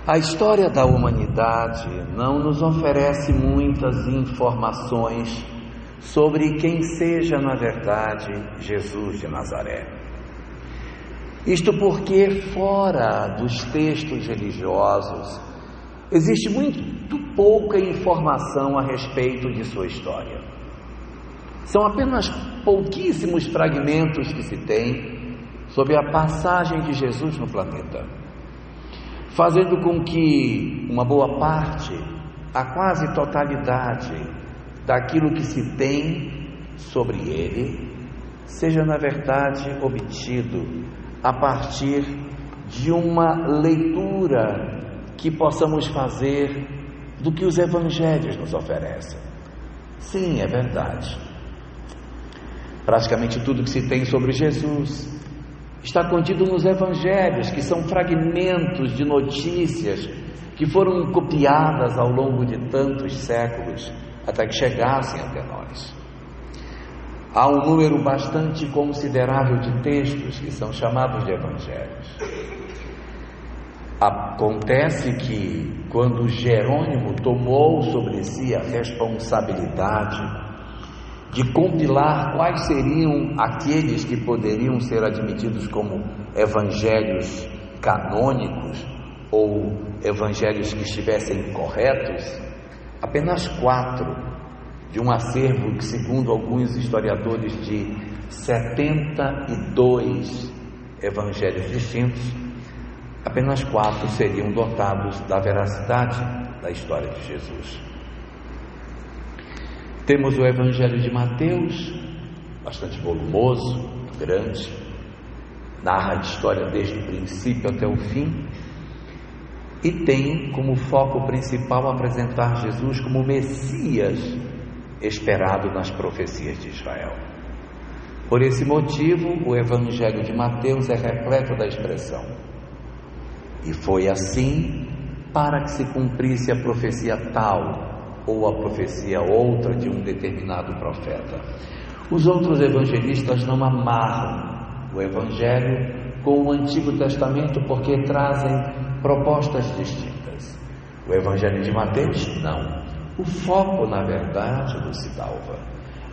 A história da humanidade não nos oferece muitas informações sobre quem seja, na verdade, Jesus de Nazaré. Isto porque, fora dos textos religiosos, existe muito pouca informação a respeito de sua história. São apenas pouquíssimos fragmentos que se tem sobre a passagem de Jesus no planeta, fazendo com que uma boa parte, a quase totalidade daquilo que se tem sobre ele, seja na verdade obtido a partir de uma leitura que possamos fazer do que os evangelhos nos oferecem. Sim, é verdade. Praticamente tudo que se tem sobre Jesus está contido nos evangelhos, que são fragmentos de notícias que foram copiadas ao longo de tantos séculos até que chegassem até nós. Há um número bastante considerável de textos que são chamados de evangelhos. Acontece que quando Jerônimo tomou sobre si a responsabilidade de compilar quais seriam aqueles que poderiam ser admitidos como evangelhos canônicos ou evangelhos que estivessem corretos, apenas 4 de um acervo que, segundo alguns historiadores, de 72 evangelhos distintos, apenas 4 seriam dotados da veracidade da história de Jesus. Temos o Evangelho de Mateus, bastante volumoso, grande, narra a história desde o princípio até o fim, e tem como foco principal apresentar Jesus como Messias esperado nas profecias de Israel. Por esse motivo, o Evangelho de Mateus é repleto da expressão: e foi assim para que se cumprisse a profecia tal ou a profecia outra de um determinado profeta. Os outros evangelistas não amarram o Evangelho com o Antigo Testamento porque trazem propostas distintas. O Evangelho de Mateus, não. O foco, na verdade, Lucidalva,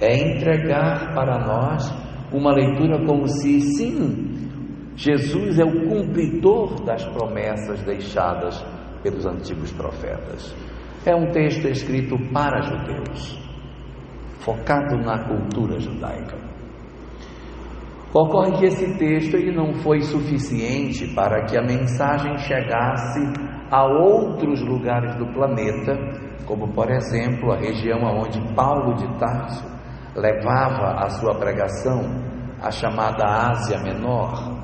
é entregar para nós uma leitura como se, sim, Jesus é o cumpridor das promessas deixadas pelos antigos profetas. É um texto escrito para judeus, focado na cultura judaica. Ocorre que esse texto ele não foi suficiente para que a mensagem chegasse a outros lugares do planeta, como por exemplo a região aonde Paulo de Tarso levava a sua pregação, a chamada Ásia Menor,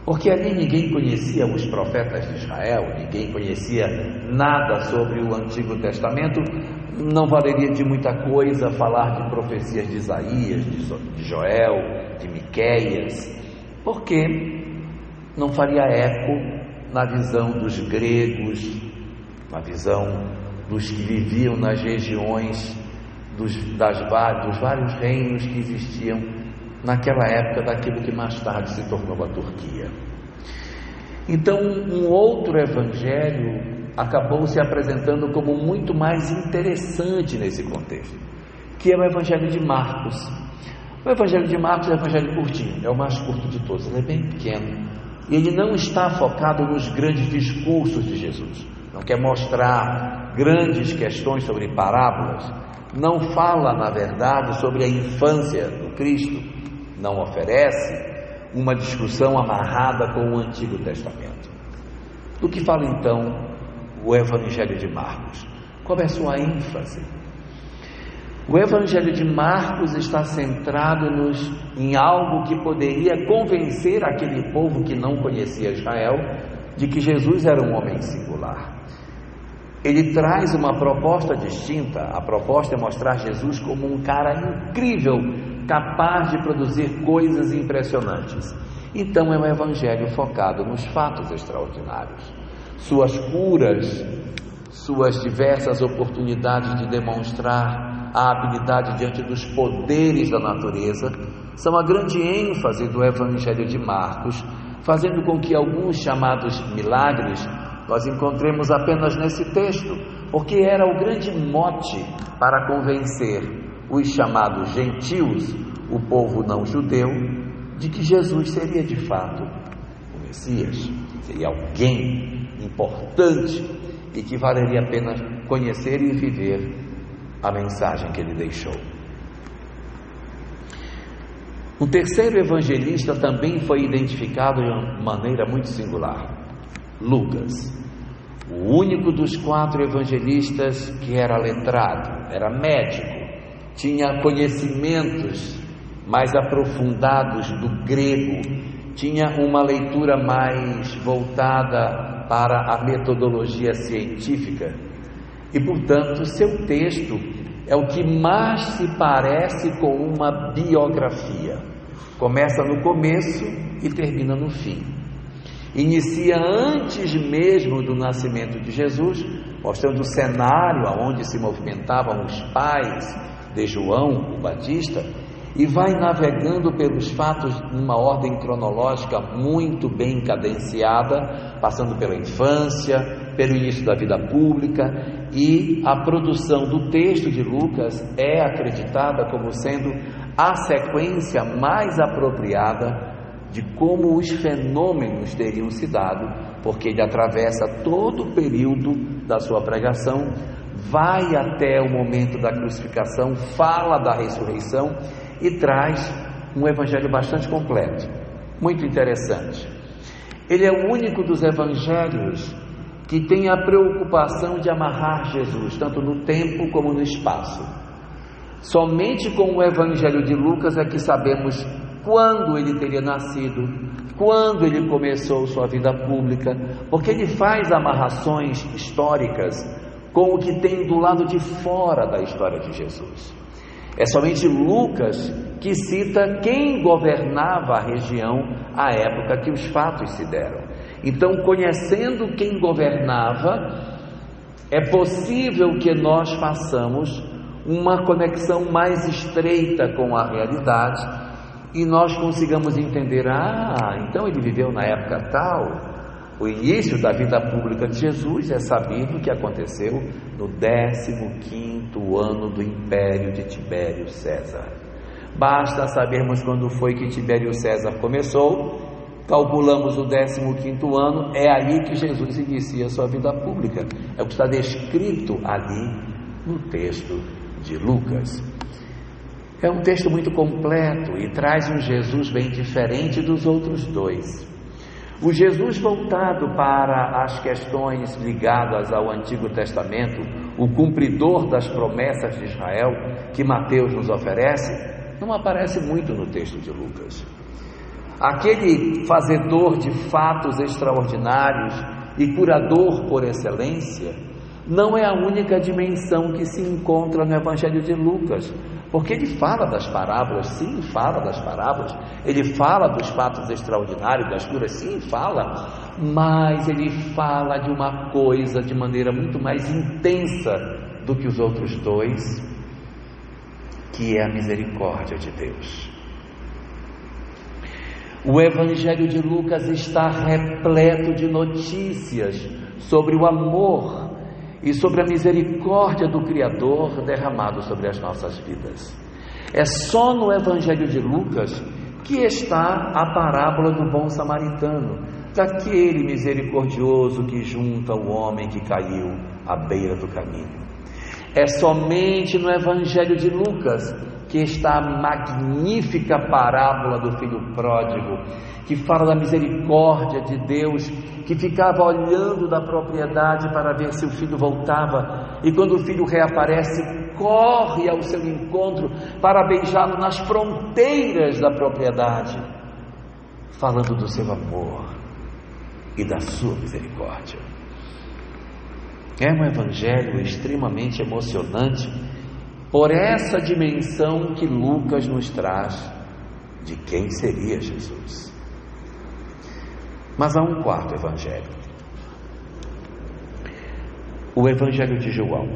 porque ali ninguém conhecia os profetas de Israel, ninguém conhecia nada sobre o Antigo Testamento, não valeria de muita coisa falar de profecias de Isaías, de Joel, de Miqueias, porque não faria eco na visão dos gregos, na visão dos que viviam nas regiões dos vários reinos que existiam naquela época daquilo que mais tarde se tornou a Turquia. Então, um outro evangelho acabou se apresentando como muito mais interessante nesse contexto, que é o Evangelho de Marcos. O Evangelho de Marcos é um evangelho curtinho, é o mais curto de todos, ele é bem pequeno, e ele não está focado nos grandes discursos de Jesus, não quer mostrar grandes questões sobre parábolas, não fala, na verdade, sobre a infância do Cristo, não oferece uma discussão amarrada com o Antigo Testamento. Do que fala então o Evangelho de Marcos? Qual é a sua ênfase? O Evangelho de Marcos está centrado em algo que poderia convencer aquele povo que não conhecia Israel de que Jesus era um homem singular. Ele traz uma proposta distinta. A proposta é mostrar Jesus como um cara incrível, capaz de produzir coisas impressionantes. Então é um evangelho focado nos fatos extraordinários, suas curas, suas diversas oportunidades de demonstrar a habilidade diante dos poderes da natureza, são a grande ênfase do Evangelho de Marcos, fazendo com que alguns chamados milagres nós encontremos apenas nesse texto, porque era o grande mote para convencer os chamados gentios, o povo não judeu, de que Jesus seria de fato o Messias, seria alguém importante e que valeria a pena conhecer e viver a mensagem que ele deixou. Um terceiro evangelista também foi identificado de uma maneira muito singular: Lucas, o único dos 4 evangelistas que era letrado, era médico, tinha conhecimentos mais aprofundados do grego, tinha uma leitura mais voltada para a metodologia científica e, portanto, seu texto é o que mais se parece com uma biografia. Começa no começo e termina no fim. Inicia antes mesmo do nascimento de Jesus, mostrando o cenário aonde se movimentavam os pais de João o Batista, e vai navegando pelos fatos numa ordem cronológica muito bem cadenciada, passando pela infância, pelo início da vida pública, e a produção do texto de Lucas é acreditada como sendo a sequência mais apropriada de como os fenômenos teriam se dado, porque ele atravessa todo o período da sua pregação, vai até o momento da crucificação, fala da ressurreição e traz um evangelho bastante completo, muito interessante. Ele é o único dos evangelhos que tem a preocupação de amarrar Jesus, tanto no tempo como no espaço. Somente com o evangelho de Lucas é que sabemos quando ele teria nascido, quando ele começou sua vida pública, porque ele faz amarrações históricas com o que tem do lado de fora da história de Jesus. É somente Lucas que cita quem governava a região à época que os fatos se deram. Então, conhecendo quem governava, é possível que nós façamos uma conexão mais estreita com a realidade e nós consigamos entender: então ele viveu na época tal. O início da vida pública de Jesus é sabido que aconteceu no 15º ano do império de Tibério César. Basta sabermos quando foi que Tibério César começou, calculamos o 15º ano, é aí que Jesus inicia a sua vida pública. É o que está descrito ali no texto de Lucas. É um texto muito completo e traz um Jesus bem diferente dos outros dois. O Jesus voltado para as questões ligadas ao Antigo Testamento, o cumpridor das promessas de Israel, que Mateus nos oferece, não aparece muito no texto de Lucas. Aquele fazedor de fatos extraordinários e curador por excelência, não é a única dimensão que se encontra no Evangelho de Lucas, porque ele fala das parábolas, sim, fala das parábolas, ele fala dos fatos extraordinários, das curas, sim, fala, mas ele fala de uma coisa de maneira muito mais intensa do que os outros dois, que é a misericórdia de Deus. O Evangelho de Lucas está repleto de notícias sobre o amor e sobre a misericórdia do Criador derramado sobre as nossas vidas. É só no Evangelho de Lucas que está a parábola do bom samaritano, daquele misericordioso que junta o homem que caiu à beira do caminho. É somente no Evangelho de Lucas que está a magnífica parábola do filho pródigo, que fala da misericórdia de Deus, que ficava olhando da propriedade para ver se o filho voltava, e quando o filho reaparece, corre ao seu encontro para beijá-lo nas fronteiras da propriedade, falando do seu amor e da sua misericórdia. É um evangelho extremamente emocionante por essa dimensão que Lucas nos traz de quem seria Jesus. Mas há um quarto evangelho, o Evangelho de João,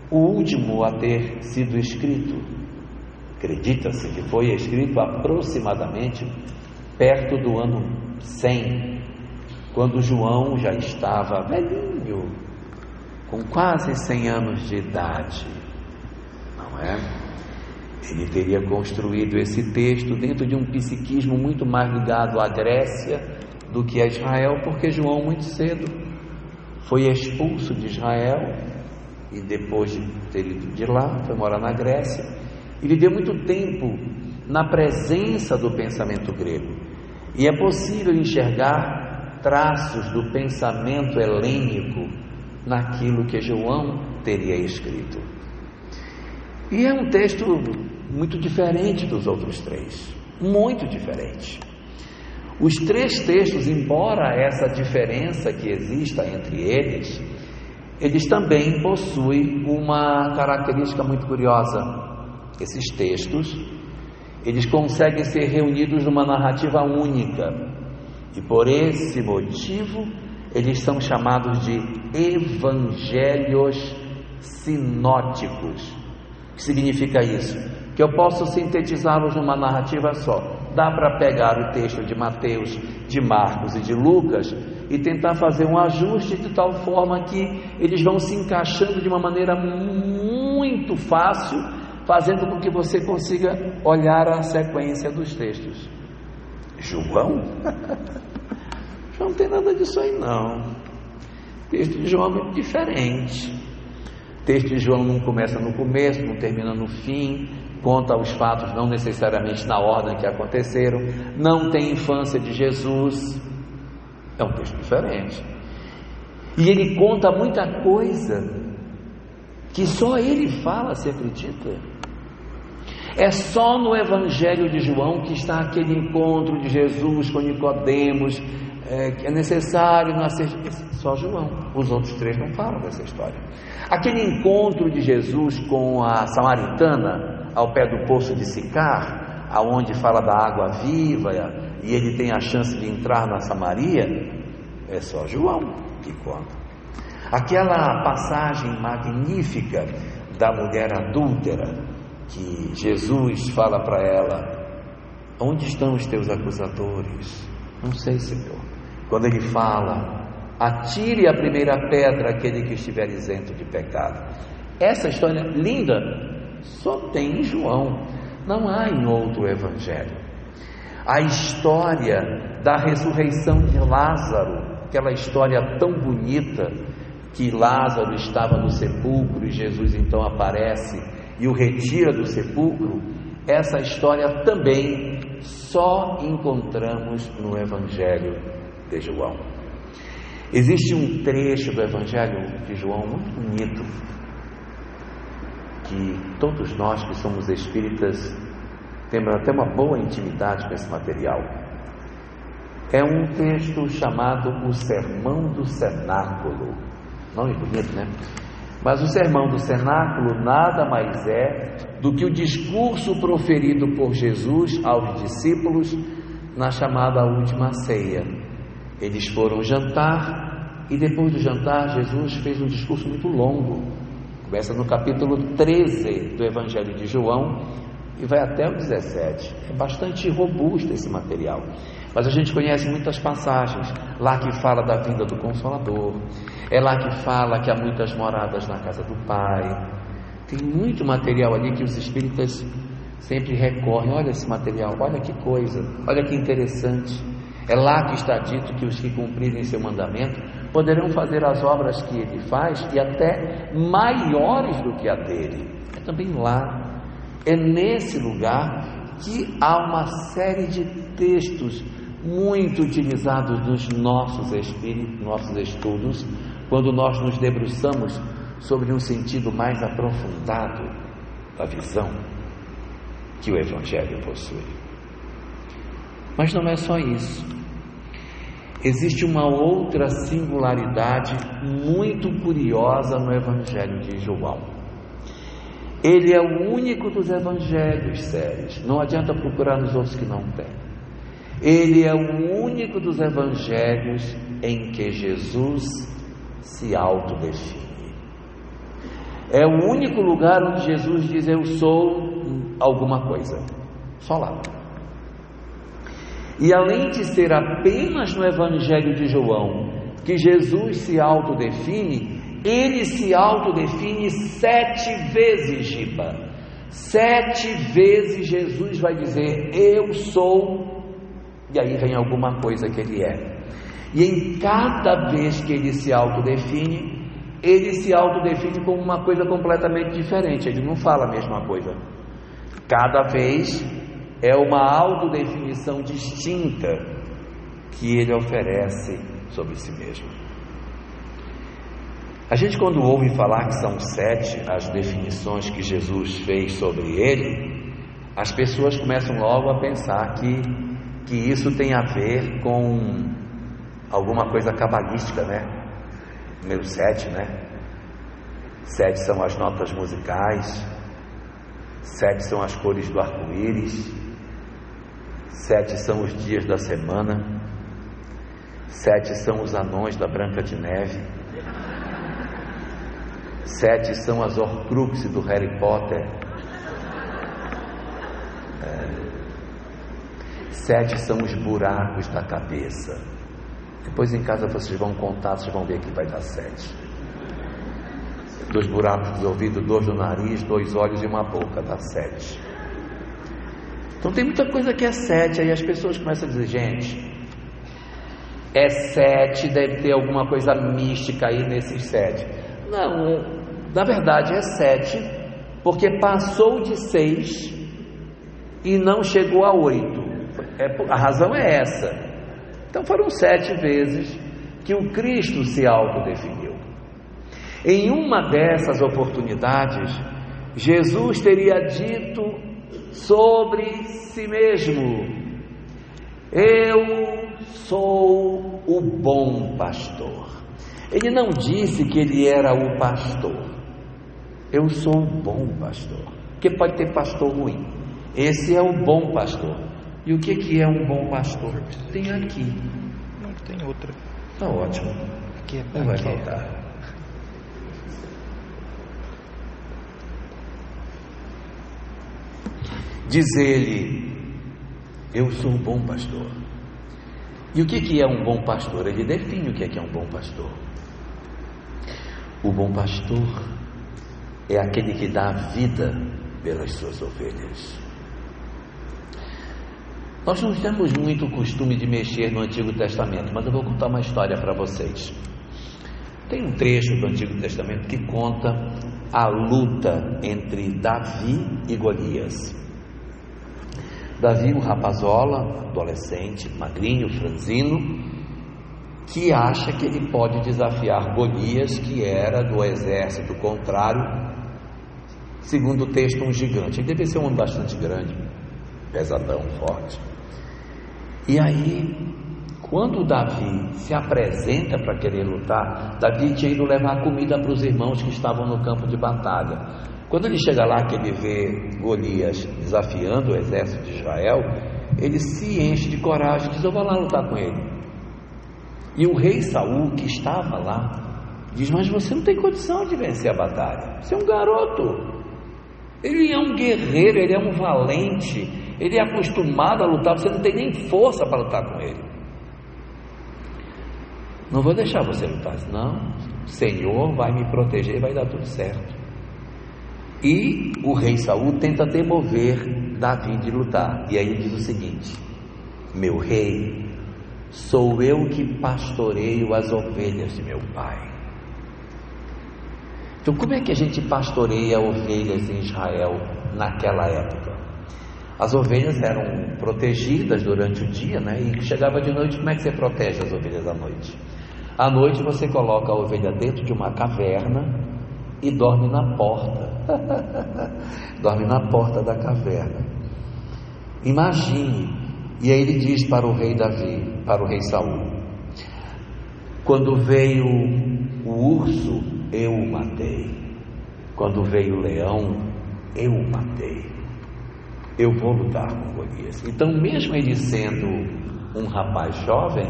o último a ter sido escrito. Acredita-se que foi escrito aproximadamente perto do ano 100 quando João já estava velhinho, com quase 100 anos de idade, não é? Ele teria construído esse texto dentro de um psiquismo muito mais ligado à Grécia do que a Israel, porque João muito cedo foi expulso de Israel e depois de ter ido de lá, foi morar na Grécia e viveu muito tempo na presença do pensamento grego. E é possível enxergar traços do pensamento helênico naquilo que João teria escrito. E é um texto muito diferente dos outros três, muito diferente. Os três textos, embora essa diferença que exista entre eles, eles também possuem uma característica muito curiosa. Esses textos, eles conseguem ser reunidos numa narrativa única, e por esse motivo eles são chamados de evangelhos sinóticos. O que significa isso? Que eu posso sintetizá-los numa narrativa só. Dá para pegar o texto de Mateus, de Marcos e de Lucas e tentar fazer um ajuste de tal forma que eles vão se encaixando de uma maneira muito fácil, fazendo com que você consiga olhar a sequência dos textos. João? João não tem nada disso aí não. O texto de João é muito diferente. O texto de João não começa no começo, não termina no fim, conta os fatos não necessariamente na ordem que aconteceram, não tem infância de Jesus. É um texto diferente. E ele conta muita coisa que só ele fala, se acredita? É só no Evangelho de João que está aquele encontro de Jesus com Nicodemos, que é necessário nascer. Só João. Os outros três não falam dessa história. Aquele encontro de Jesus com a samaritana ao pé do poço de Sicar, aonde fala da água viva e ele tem a chance de entrar na Samaria, é só João que conta. Aquela passagem magnífica da mulher adúltera, que Jesus fala para ela: onde estão os teus acusadores? Não sei, Senhor. Quando ele fala: atire a primeira pedra aquele que estiver isento de pecado. Essa história linda só tem em João, não há em outro evangelho. A história da ressurreição de Lázaro, aquela história tão bonita, que Lázaro estava no sepulcro e Jesus então aparece e o retira do sepulcro, essa história também só encontramos no Evangelho de João. Existe um trecho do Evangelho de João muito bonito, que todos nós que somos espíritas temos até uma boa intimidade com esse material. É um texto chamado o Sermão do Cenáculo. Nome bonito, né? Mas o Sermão do Cenáculo nada mais é do que o discurso proferido por Jesus aos discípulos na chamada última ceia. Eles foram jantar e depois do jantar Jesus fez um discurso muito longo. Começa no capítulo 13 do Evangelho de João e vai até o 17. É bastante robusto esse material. Mas a gente conhece muitas passagens, lá que fala da vinda do Consolador, é lá que fala que há muitas moradas na casa do Pai. Tem muito material ali que os espíritas sempre recorrem. Olha esse material, olha que coisa, olha que interessante. É lá que está dito que os que cumprirem seu mandamento poderão fazer as obras que ele faz e até maiores do que a dele. É também lá, é nesse lugar que há uma série de textos muito utilizados nos nossos estudos, quando nós nos debruçamos sobre um sentido mais aprofundado da visão que o Evangelho possui. Mas não é só isso. Existe uma outra singularidade muito curiosa no Evangelho de João. Ele é o único dos evangelhos sérios. Não adianta procurar nos outros que não tem. Ele é o único dos evangelhos em que Jesus se autodefine. É o único lugar onde Jesus diz: eu sou alguma coisa. Só lá. E além de ser apenas no Evangelho de João que Jesus se autodefine, ele se autodefine 7 vezes, Giba. 7 vezes Jesus vai dizer: eu sou, e aí vem alguma coisa que ele é. E em cada vez que ele se autodefine como uma coisa completamente diferente. Ele não fala a mesma coisa. Cada vez é uma autodefinição distinta que ele oferece sobre si mesmo. A gente, quando ouve falar que são 7 as definições que Jesus fez sobre ele, as pessoas começam logo a pensar que isso tem a ver com alguma coisa cabalística, né? Número 7, né? 7 são as notas musicais, 7 são as cores do arco-íris, 7 são os dias da semana, 7 são os anões da Branca de Neve, 7 são as Horcruxes do Harry Potter, 7 são os buracos da cabeça. Depois em casa vocês vão contar, vocês vão ver que vai dar 7. 2 buracos do ouvido, 2 no nariz, 2 olhos e uma boca, dá 7. Então tem muita coisa que é 7, aí as pessoas começam a dizer: gente, é 7, deve ter alguma coisa mística aí nesses 7. Não, na verdade é 7, porque passou de 6 e não chegou a 8. A razão é essa. Então foram 7 vezes que o Cristo se autodefiniu. Em uma dessas oportunidades, Jesus teria dito sobre si mesmo: eu sou o bom pastor. Ele não disse que ele era o pastor. Eu sou o bom pastor. Porque pode ter pastor ruim. Esse é o bom pastor. E o que é um bom pastor? Tem aqui. Não, tem outra. Está ótimo. Aqui é Não vai faltar. Diz ele: eu sou o bom pastor. E o que é um bom pastor? Ele define o que é um bom pastor. O bom pastor é aquele que dá vida pelas suas ovelhas. Nós não temos muito costume de mexer no Antigo Testamento, mas eu vou contar uma história para vocês. Tem um trecho do Antigo Testamento que conta a luta entre Davi e Golias. Davi, um rapazola, adolescente, magrinho, franzino, que acha que ele pode desafiar Golias, que era do exército contrário, segundo o texto, um gigante. Ele deve ser um homem bastante grande, pesadão, forte. E aí, quando Davi se apresenta para querer lutar, Davi tinha ido levar comida para os irmãos que estavam no campo de batalha. Quando ele chega lá, que ele vê Golias desafiando o exército de Israel, ele se enche de coragem e diz: eu vou lá lutar com ele. E o rei Saul, que estava lá, diz: mas você não tem condição de vencer a batalha, você é um garoto. Ele é um guerreiro, ele é um valente, ele é acostumado a lutar, você não tem nem força para lutar com ele. Não vou deixar você lutar. Não, o Senhor vai me proteger, vai dar tudo certo. E o rei Saul tenta demover Davi de lutar. E aí ele diz o seguinte: meu rei, sou eu que pastoreio as ovelhas de meu pai. Então, como é que a gente pastoreia ovelhas em Israel naquela época? As ovelhas eram protegidas durante o dia, né? E chegava de noite, como é que você protege as ovelhas à noite? À noite você coloca a ovelha dentro de uma caverna e dorme na porta. Dorme na porta da caverna. Imagine. E aí ele diz para o rei Davi, para o rei Saul: quando veio o urso, eu o matei. Quando veio o leão, eu o matei. Eu vou lutar com Golias. Então, mesmo ele sendo um rapaz jovem,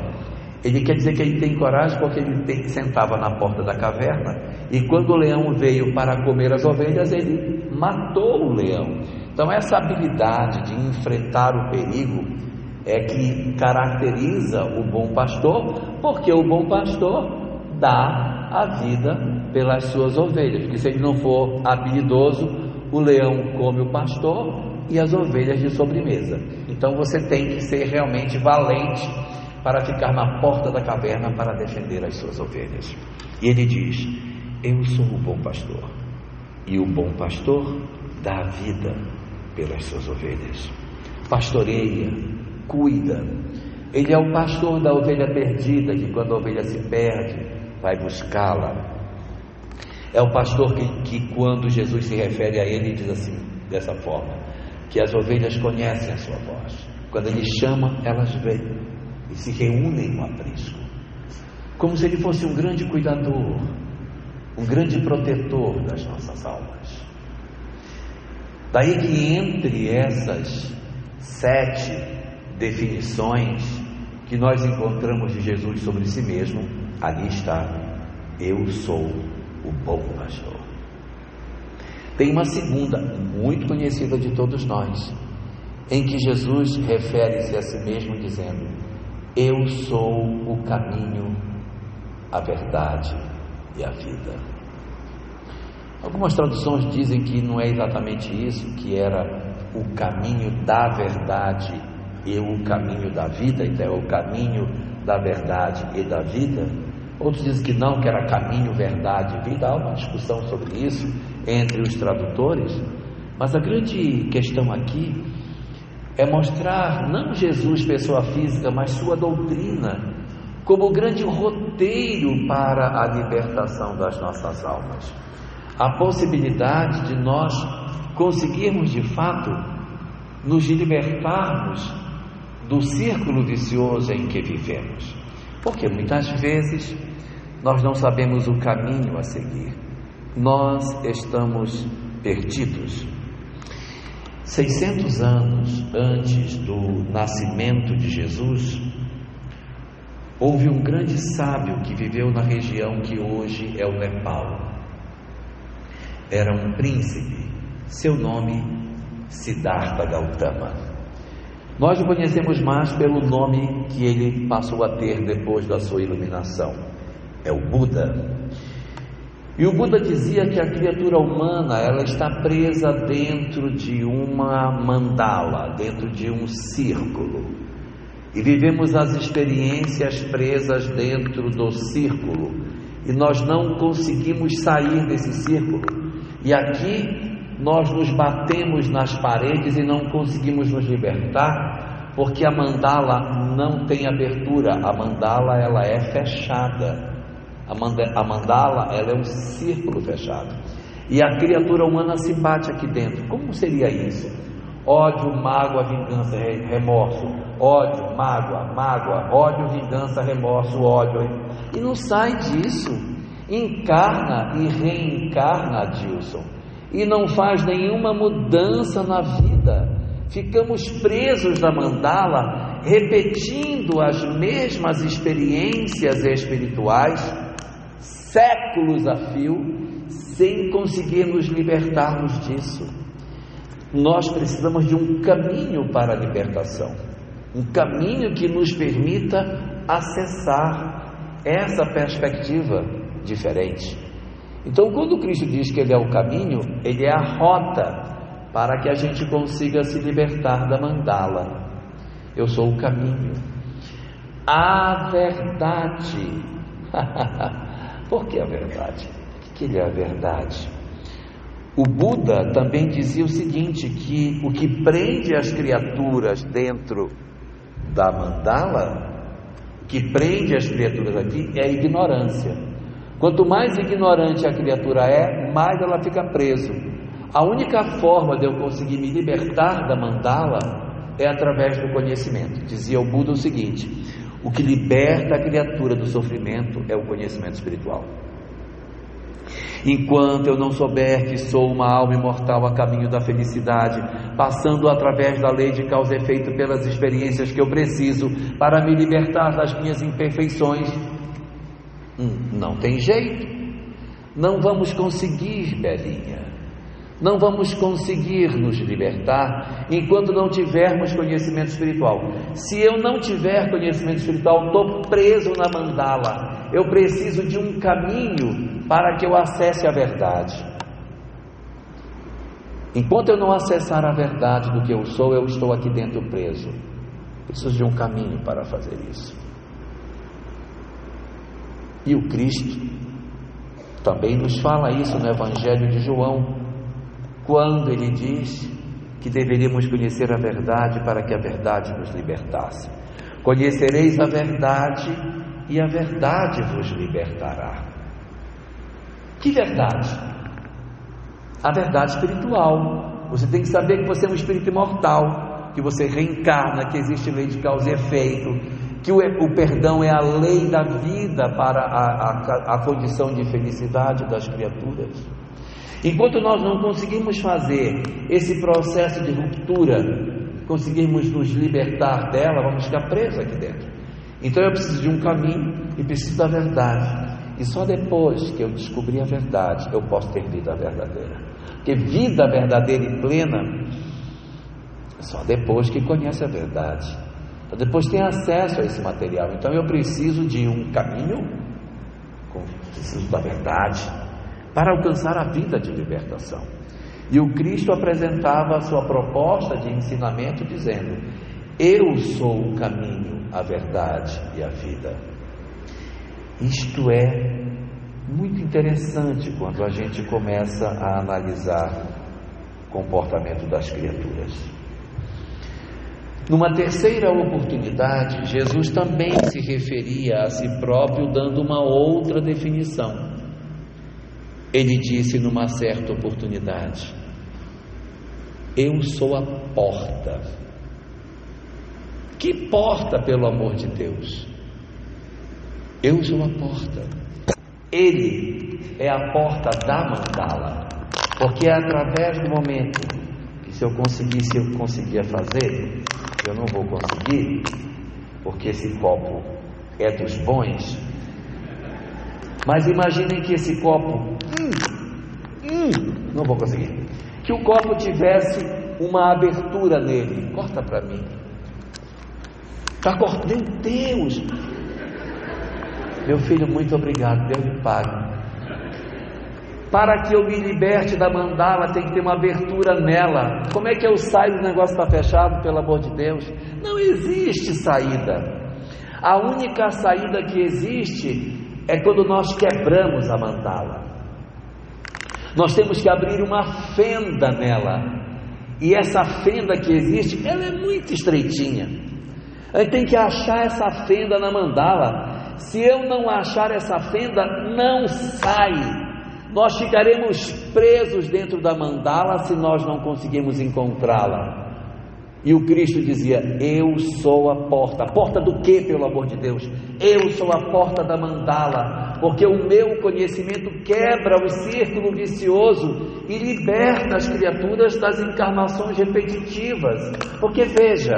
ele quer dizer que ele tem coragem, porque ele sentava na porta da caverna, e quando o leão veio para comer as ovelhas, ele matou o leão. Então essa habilidade de enfrentar o perigo é que caracteriza o bom pastor, porque o bom pastor dá a vida pelas suas ovelhas, porque se ele não for habilidoso, o leão come o pastor e as ovelhas de sobremesa. Então você tem que ser realmente valente para ficar na porta da caverna para defender as suas ovelhas. E ele diz: eu sou o bom pastor, e o bom pastor dá a vida pelas suas ovelhas. Pastoreia, cuida. Ele é o pastor da ovelha perdida, que quando a ovelha se perde, vai buscá-la. É o pastor que quando Jesus se refere a ele, diz assim, dessa forma, que as ovelhas conhecem a sua voz. Quando ele chama, elas vêm e se reúnem no aprisco, como se ele fosse um grande cuidador, um grande protetor das nossas almas. Daí que entre essas 7 definições que nós encontramos de Jesus sobre si mesmo, ali está: eu sou o bom pastor. Tem uma segunda, muito conhecida de todos nós, em que Jesus refere-se a si mesmo dizendo: eu sou o caminho, a verdade e a vida. Algumas traduções dizem que não é exatamente isso, que era o caminho da verdade e o caminho da vida, então é o caminho da verdade e da vida. Outros dizem que não, que era caminho, verdade e vida. Há uma discussão sobre isso entre os tradutores, mas a grande questão aqui é mostrar não Jesus pessoa física, mas sua doutrina como o grande roteiro para a libertação das nossas almas. A possibilidade de nós conseguirmos de fato nos libertarmos do círculo vicioso em que vivemos, porque muitas vezes nós não sabemos o caminho a seguir, nós estamos perdidos. 600 anos antes do nascimento de Jesus, houve um grande sábio que viveu na região que hoje é o Nepal. Era um príncipe, seu nome Siddhartha Gautama. Nós o conhecemos mais pelo nome que ele passou a ter depois da sua iluminação, é o Buda. E o Buda dizia que a criatura humana, ela está presa dentro de uma mandala, dentro de um círculo, e vivemos as experiências presas dentro do círculo, e nós não conseguimos sair desse círculo, e aqui nós nos batemos nas paredes e não conseguimos nos libertar, porque a mandala não tem abertura, a mandala ela é fechada. A mandala ela é um círculo fechado, e a criatura humana se bate aqui dentro. Como seria isso? Ódio, mágoa, vingança, remorso. Ódio, mágoa, ódio, vingança, remorso, ódio. E não sai disso. Encarna e reencarna, Adilson, e não faz nenhuma mudança na vida. Ficamos presos na mandala, repetindo as mesmas experiências espirituais séculos a fio, sem conseguir nos libertarmos disso. Nós precisamos de um caminho para a libertação, um caminho que nos permita acessar essa perspectiva diferente. Então, quando Cristo diz que Ele é o caminho, Ele é a rota para que a gente consiga se libertar da mandala. Eu sou o caminho, a verdade. Por que a verdade? O que Ele é a verdade? O Buda também dizia o seguinte, que o que prende as criaturas dentro da mandala, o que prende as criaturas aqui é a ignorância. Quanto mais ignorante a criatura é, mais ela fica presa. A única forma de eu conseguir me libertar da mandala é através do conhecimento. Dizia o Buda o seguinte: o que liberta a criatura do sofrimento é o conhecimento espiritual. Enquanto eu não souber que sou uma alma imortal a caminho da felicidade, passando através da lei de causa e efeito pelas experiências que eu preciso para me libertar das minhas imperfeições, não tem jeito. Não vamos conseguir, Belinha. Não vamos conseguir nos libertar enquanto não tivermos conhecimento espiritual. Se eu não tiver conhecimento espiritual, estou preso na mandala. Eu preciso de um caminho para que eu acesse a verdade. Enquanto eu não acessar a verdade do que eu sou, eu estou aqui dentro preso. Preciso de um caminho para fazer isso. E o Cristo também nos fala isso no Evangelho de João, quando ele diz que deveríamos conhecer a verdade para que a verdade nos libertasse. Conhecereis a verdade e a verdade vos libertará. Que verdade? A verdade espiritual. Você tem que saber que você é um espírito imortal, que você reencarna, que existe lei de causa e efeito, que o perdão é a lei da vida para a condição de felicidade das criaturas. Enquanto nós não conseguimos fazer esse processo de ruptura, conseguirmos nos libertar dela, vamos ficar presos aqui dentro. Então eu preciso de um caminho e preciso da verdade. E só depois que eu descobrir a verdade, eu posso ter vida verdadeira. Porque vida verdadeira e plena, só depois que conhece a verdade. Então depois tem acesso a esse material. Então eu preciso de um caminho, preciso da verdade, para alcançar a vida de libertação. E o Cristo apresentava a sua proposta de ensinamento dizendo: eu sou o caminho, a verdade e a vida. Isto é muito interessante quando a gente começa a analisar o comportamento das criaturas. Numa terceira oportunidade, Jesus também se referia a si próprio dando uma outra definição. Ele disse numa certa oportunidade: eu sou a porta. Que porta, pelo amor de Deus? Eu sou a porta. Ele é a porta da mandala, porque é através do momento que se eu conseguia fazer, eu não vou conseguir, porque esse copo é dos bons. Mas imaginem que esse copo, não vou conseguir. Que o copo tivesse uma abertura nele. Corta para mim. Está cortando, meu Deus. Meu filho, muito obrigado, Deus me pague. Para que eu me liberte da mandala, tem que ter uma abertura nela. Como é que eu saio do negócio está fechado, pelo amor de Deus? Não existe saída. A única saída que existe é quando nós quebramos a mandala. Nós temos que abrir uma fenda nela. E essa fenda que existe, ela é muito estreitinha. A gente tem que achar essa fenda na mandala. Se eu não achar essa fenda, não sai. Nós ficaremos presos dentro da mandala se nós não conseguirmos encontrá-la. E o Cristo dizia: eu sou a porta. A porta do quê, pelo amor de Deus? Eu sou a porta da mandala, porque o meu conhecimento quebra o círculo vicioso e liberta as criaturas das encarnações repetitivas. Porque veja,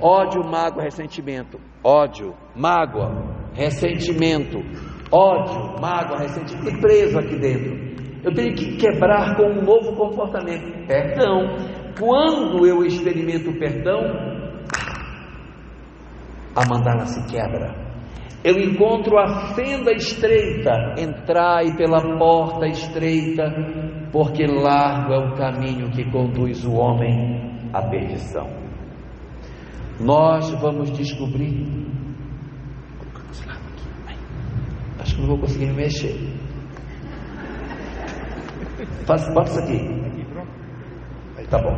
ódio, mágoa, ressentimento. Ódio, mágoa, ressentimento. Ódio, mágoa, ressentimento. E preso aqui dentro. Eu tenho que quebrar com um novo comportamento. Perdão. Quando eu experimento o perdão, a mandala se quebra. Eu encontro a fenda estreita. Entrai pela porta estreita, porque largo é o caminho que conduz o homem à perdição. Nós vamos descobrir. Acho que não vou conseguir me mexer. Bota isso aqui. Tá bom.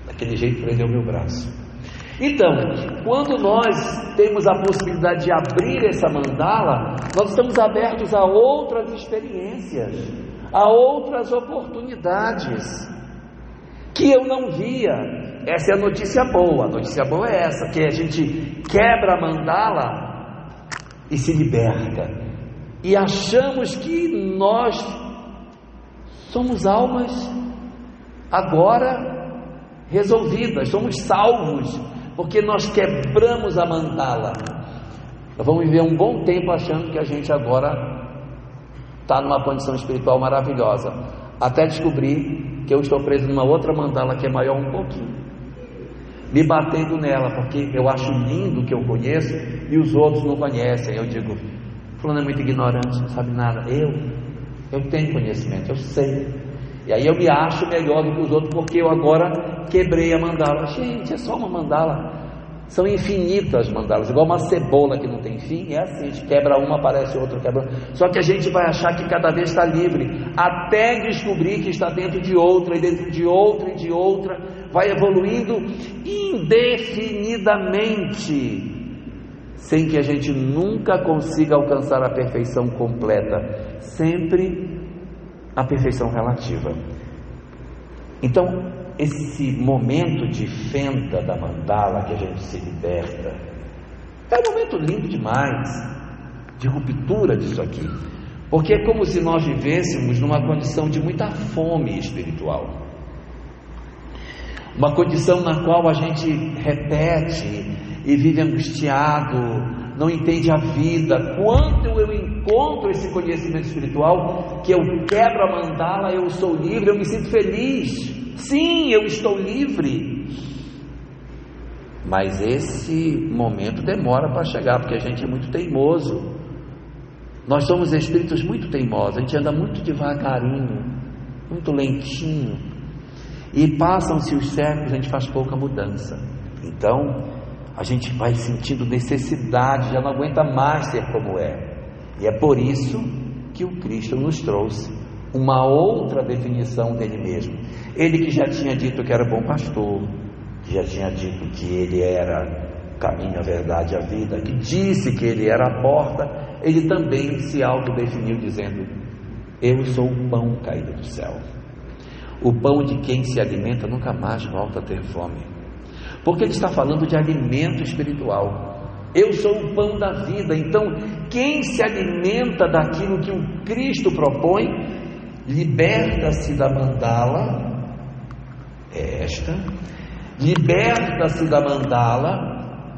Daquele jeito prendeu o meu braço. Então, quando nós temos a possibilidade de abrir essa mandala, nós estamos abertos a outras experiências, a outras oportunidades que eu não via. Essa é a notícia boa. A notícia boa é essa, que a gente quebra a mandala e se liberta. E achamos que nós somos almas agora resolvidas, somos salvos, porque nós quebramos a mandala. Nós vamos viver um bom tempo achando que a gente agora está numa condição espiritual maravilhosa. até descobrir que eu estou preso numa outra mandala que é maior um pouquinho, me batendo nela, porque eu acho lindo o que eu conheço e os outros não conhecem. Eu digo, fulano é muito ignorante, não sabe nada. Eu tenho conhecimento, eu sei, e aí eu me acho melhor do que os outros, porque eu agora quebrei a mandala. Gente, é só uma mandala, são infinitas mandalas, igual uma cebola que não tem fim. É assim, a gente quebra uma, aparece outra, quebra. Só que a gente vai achar que cada vez está livre, até descobrir que está dentro de outra, e dentro de outra, e de outra, vai evoluindo indefinidamente, sem que a gente nunca consiga alcançar a perfeição completa, sempre a perfeição relativa. Então, esse momento de fenda da mandala que a gente se liberta, é um momento lindo demais, de ruptura disso aqui, porque é como se nós vivêssemos numa condição de muita fome espiritual, uma condição na qual a gente repete e vive angustiado, não entende a vida. Quando eu encontro esse conhecimento espiritual, que eu quebro a mandala, eu sou livre, eu me sinto feliz. Sim, eu estou livre. Mas esse momento demora para chegar, porque a gente é muito teimoso. Nós somos espíritos muito teimosos, a gente anda muito devagarinho, muito lentinho, e passam-se os séculos, a gente faz pouca mudança. Então a gente vai sentindo necessidade, já não aguenta mais ser como é. E é por isso que o Cristo nos trouxe uma outra definição dele mesmo. Ele que já tinha dito que era bom pastor, que já tinha dito que ele era o caminho, a verdade e a vida, que disse que ele era a porta, ele também se autodefiniu dizendo: eu sou o pão caído do céu. O pão de quem se alimenta nunca mais volta a ter fome, porque ele está falando de alimento espiritual. Eu sou o pão da vida. Então, quem se alimenta daquilo que o Cristo propõe, liberta-se da mandala, liberta-se da mandala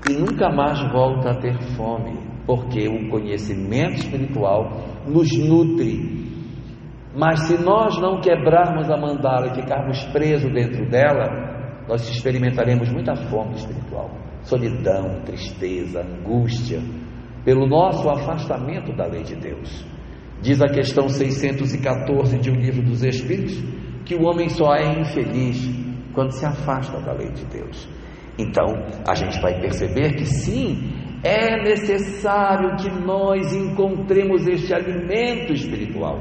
e nunca mais volta a ter fome, porque o conhecimento espiritual nos nutre. Mas se nós não quebrarmos a mandala e ficarmos presos dentro dela, nós experimentaremos muita fome espiritual, solidão, tristeza, angústia, pelo nosso afastamento da lei de Deus. Diz a questão 614 de O Livro dos Espíritos, que o homem só é infeliz quando se afasta da lei de Deus. Então, a gente vai perceber que sim, é necessário que nós encontremos este alimento espiritual,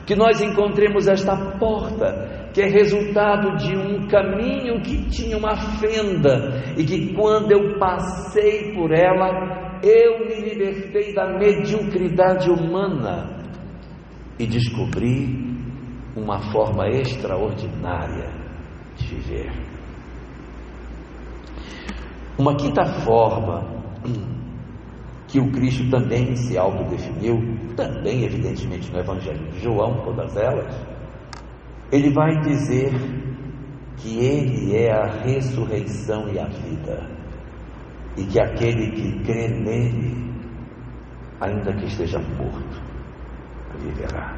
que nós encontremos esta porta, que é resultado de um caminho que tinha uma fenda, e que quando eu passei por ela, eu me libertei da mediocridade humana e descobri uma forma extraordinária de viver. Uma quinta forma que o Cristo também se autodefiniu, também evidentemente no Evangelho de João, todas elas, ele vai dizer que ele é a ressurreição e a vida, e que aquele que crê nele, ainda que esteja morto, viverá.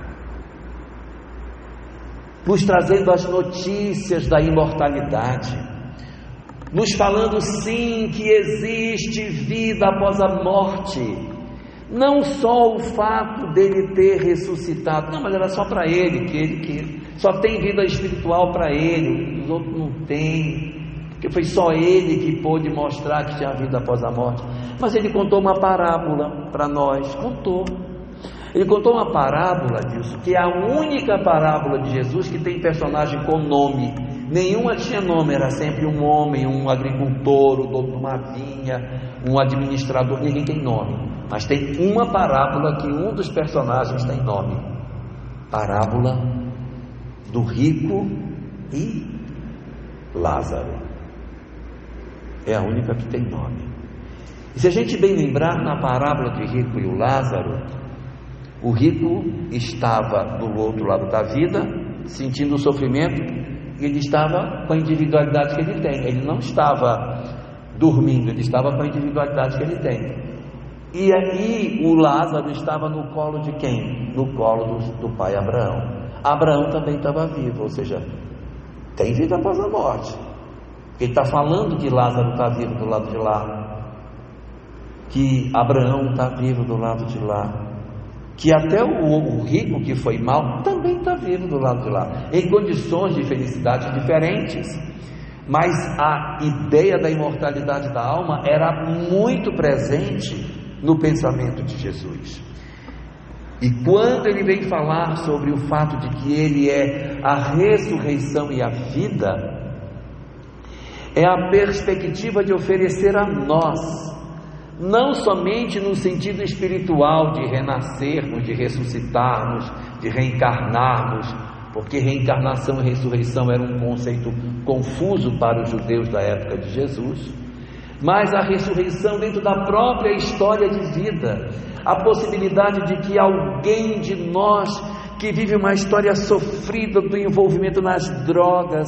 Nos trazendo as notícias da imortalidade, nos falando sim que existe vida após a morte. Não só o fato dele ter ressuscitado, não, mas era só para ele, que só tem vida espiritual para ele, os outros não têm, porque foi só ele que pôde mostrar que tinha vida após a morte. Mas ele contou uma parábola para nós, ele contou uma parábola disso, que é a única parábola de Jesus que tem personagem com nome. Nenhuma tinha nome, era sempre um homem, um agricultor, o dono de uma vinha, um administrador, ninguém tem nome. Mas tem uma parábola que um dos personagens tem nome: parábola do rico e Lázaro. É a única que tem nome. E se a gente bem lembrar, na parábola do rico e o Lázaro, o rico estava do outro lado da vida, sentindo o sofrimento, e ele estava com a individualidade que ele tem. Ele não estava dormindo, ele estava com a individualidade que ele tem. E aí o Lázaro estava no colo de quem? No colo do pai Abraão. Abraão também estava vivo, ou seja, tem vida após a morte. Ele está falando que Lázaro está vivo do lado de lá, que Abraão está vivo do lado de lá, que até o rico que foi mal também está vivo do lado de lá, em condições de felicidade diferentes. Mas a ideia da imortalidade da alma era muito presente no pensamento de Jesus. E quando ele vem falar sobre o fato de que ele é a ressurreição e a vida, é a perspectiva de oferecer a nós, não somente no sentido espiritual de renascermos, de ressuscitarmos, de reencarnarmos, porque reencarnação e ressurreição era um conceito confuso para os judeus da época de Jesus, mas a ressurreição dentro da própria história de vida, a possibilidade de que alguém de nós que vive uma história sofrida do envolvimento nas drogas,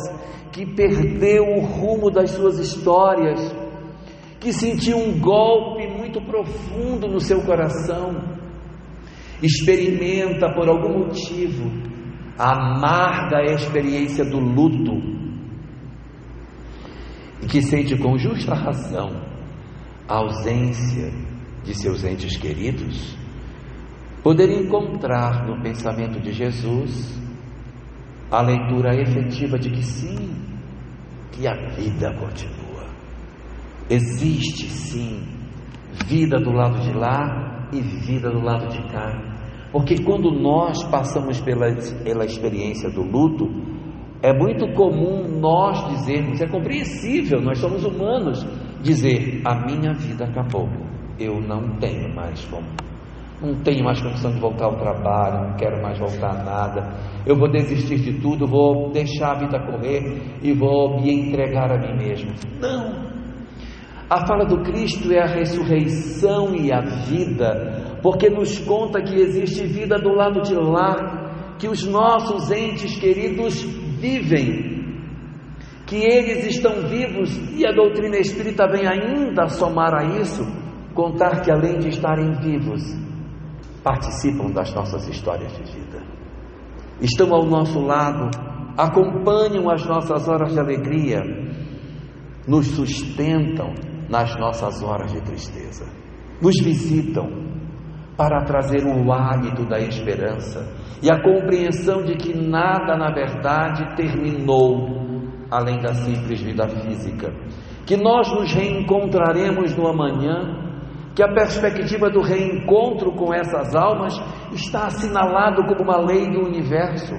que perdeu o rumo das suas histórias, que sentiu um golpe muito profundo no seu coração, experimenta por algum motivo a amarga experiência do luto, e que sente com justa razão a ausência de seus entes queridos, poder encontrar no pensamento de Jesus a leitura efetiva de que sim, que a vida continua, existe sim vida do lado de lá e vida do lado de cá, porque quando nós passamos pela experiência do luto, é muito comum nós dizermos, é compreensível, nós somos humanos, dizer: a minha vida acabou, eu não tenho mais como, não tenho mais condição de voltar ao trabalho, não quero mais voltar a nada, eu vou desistir de tudo, vou deixar a vida correr e vou me entregar a mim mesmo. Não! A fala do Cristo é a ressurreição e a vida, porque nos conta que existe vida do lado de lá, que os nossos entes queridos vivem, que eles estão vivos, e a doutrina espírita vem ainda somar a isso, contar que além de estarem vivos, participam das nossas histórias de vida, estão ao nosso lado, acompanham as nossas horas de alegria, nos sustentam nas nossas horas de tristeza, nos visitam para trazer o hálito da esperança e a compreensão de que nada na verdade terminou além da simples vida física, que nós nos reencontraremos no amanhã, que a perspectiva do reencontro com essas almas está assinalado como uma lei do universo.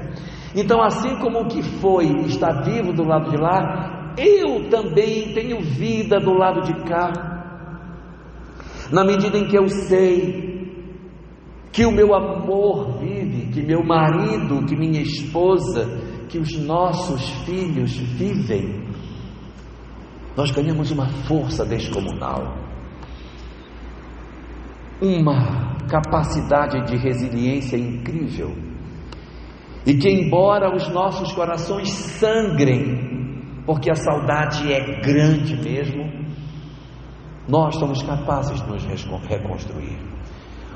Então, assim como o que foi está vivo do lado de lá, eu também tenho vida do lado de cá, na medida em que eu sei que o meu amor vive, que meu marido, que minha esposa, que os nossos filhos vivem, nós ganhamos uma força descomunal, uma capacidade de resiliência incrível, e que embora os nossos corações sangrem, porque a saudade é grande mesmo, nós somos capazes de nos reconstruir.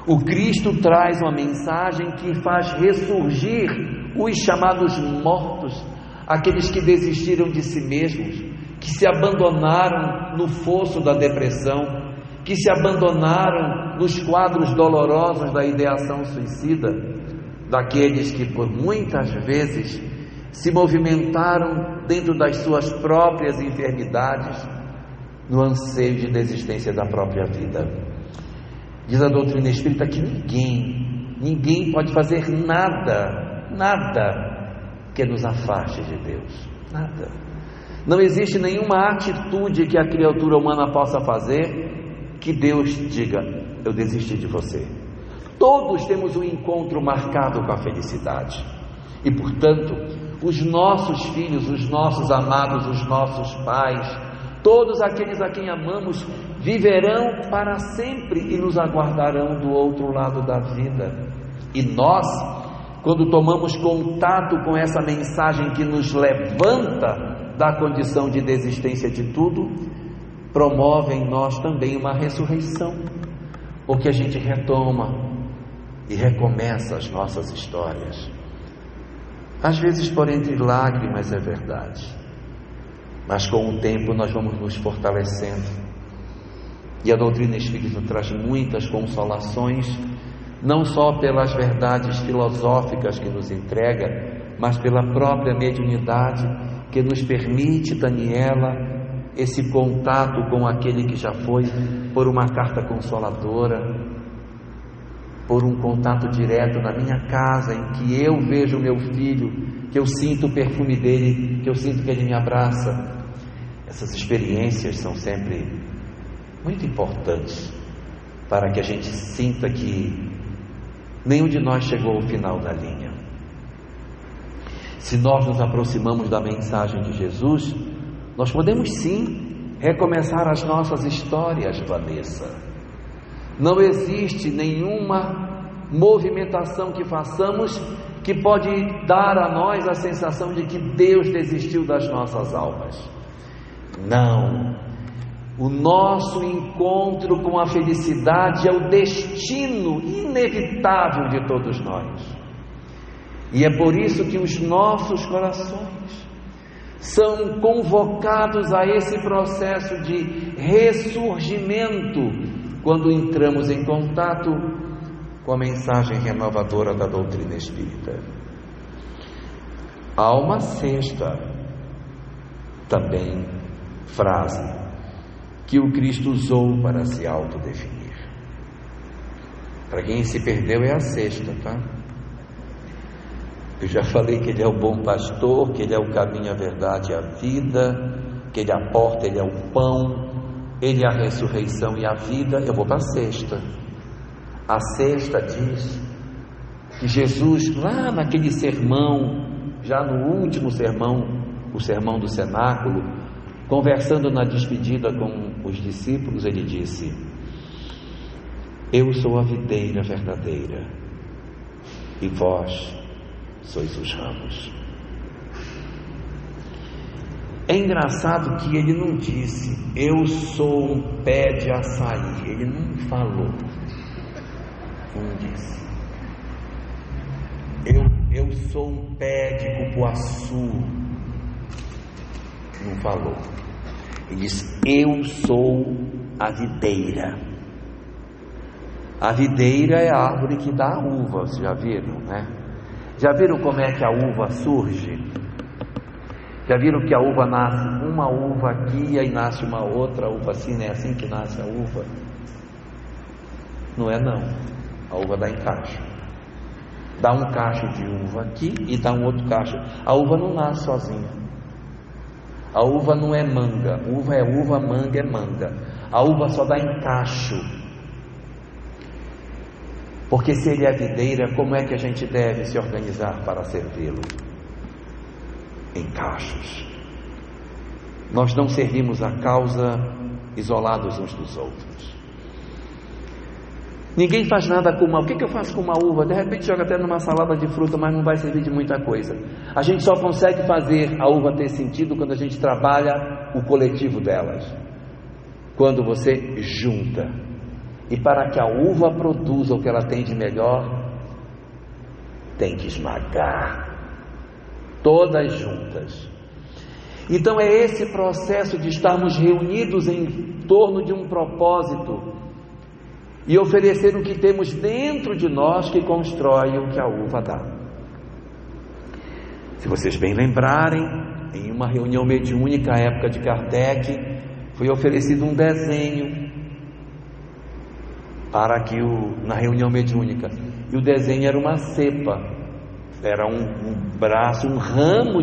O Cristo traz uma mensagem que faz ressurgir os chamados mortos, aqueles que desistiram de si mesmos, que se abandonaram no fosso da depressão, que se abandonaram nos quadros dolorosos da ideação suicida, daqueles que por muitas vezes se movimentaram dentro das suas próprias enfermidades, no anseio de desistência da própria vida. Diz a doutrina espírita que ninguém pode fazer nada que nos afaste de Deus, nada. Não existe nenhuma atitude que a criatura humana possa fazer que Deus diga: eu desisti de você. Todos temos um encontro marcado com a felicidade, e portanto os nossos filhos, os nossos amados, os nossos pais, todos aqueles a quem amamos, viverão para sempre e nos aguardarão do outro lado da vida. E nós, quando tomamos contato com essa mensagem que nos levanta da condição de desistência de tudo, promove em nós também uma ressurreição, porque a gente retoma e recomeça as nossas histórias. Às vezes por entre lágrimas, é verdade, mas com o tempo nós vamos nos fortalecendo. E a doutrina espírita traz muitas consolações, não só pelas verdades filosóficas que nos entrega, mas pela própria mediunidade que nos permite, Daniela, esse contato com aquele que já foi, por uma carta consoladora, por um contato direto na minha casa, em que eu vejo o meu filho, que eu sinto o perfume dele, que eu sinto que ele me abraça. Essas experiências são sempre muito importantes para que a gente sinta que nenhum de nós chegou ao final da linha. Se nós nos aproximamos da mensagem de Jesus, nós podemos sim recomeçar as nossas histórias, Vanessa. Não existe nenhuma movimentação que façamos que pode dar a nós a sensação de que Deus desistiu das nossas almas. Não. O nosso encontro com a felicidade é o destino inevitável de todos nós. E é por isso que os nossos corações são convocados a esse processo de ressurgimento quando entramos em contato com a mensagem renovadora da doutrina espírita. Há uma sexta também frase que o Cristo usou para se autodefinir. Para quem se perdeu, é a sexta, tá? Eu já falei que Ele é o bom pastor, que Ele é o caminho, a verdade e a vida, que Ele é a porta, Ele é o pão, Ele é a ressurreição e a vida. Eu vou para a sexta. A sexta diz que Jesus, lá naquele sermão, já no último sermão, o sermão do cenáculo, conversando na despedida com os discípulos, Ele disse: eu sou a videira verdadeira e vós sois os ramos. É engraçado que Ele não disse: eu sou um pé de açaí. Ele não falou, não disse: eu sou um pé de cupuaçu. Não falou. Ele diz: eu sou a videira. A videira é a árvore que dá a uva. Vocês já viram, né? Já viram como é que a uva surge? Já viram que a uva nasce uma uva aqui, aí nasce uma outra uva assim, não é assim que nasce a uva? Não é não. A uva dá em cacho. Dá um cacho de uva aqui e dá um outro cacho. A uva não nasce sozinha. A uva não é manga. Uva é uva, manga é manga. A uva só dá em cacho. Porque se Ele é videira, como é que a gente deve se organizar para servi-lo? Em cachos. Nós não servimos a causa isolados uns dos outros. Ninguém faz nada com uma. O que eu faço com uma uva? De repente joga até numa salada de fruta, mas não vai servir de muita coisa. A gente só consegue fazer a uva ter sentido quando a gente trabalha o coletivo delas. Quando você junta. E para que a uva produza o que ela tem de melhor, tem que esmagar todas juntas. Então é esse processo de estarmos reunidos em torno de um propósito e oferecer o que temos dentro de nós que constrói o que a uva dá. Se vocês bem lembrarem, em uma reunião mediúnica à época de Kardec, foi oferecido um desenho para que na reunião mediúnica, e o desenho era uma cepa, era um braço, um ramo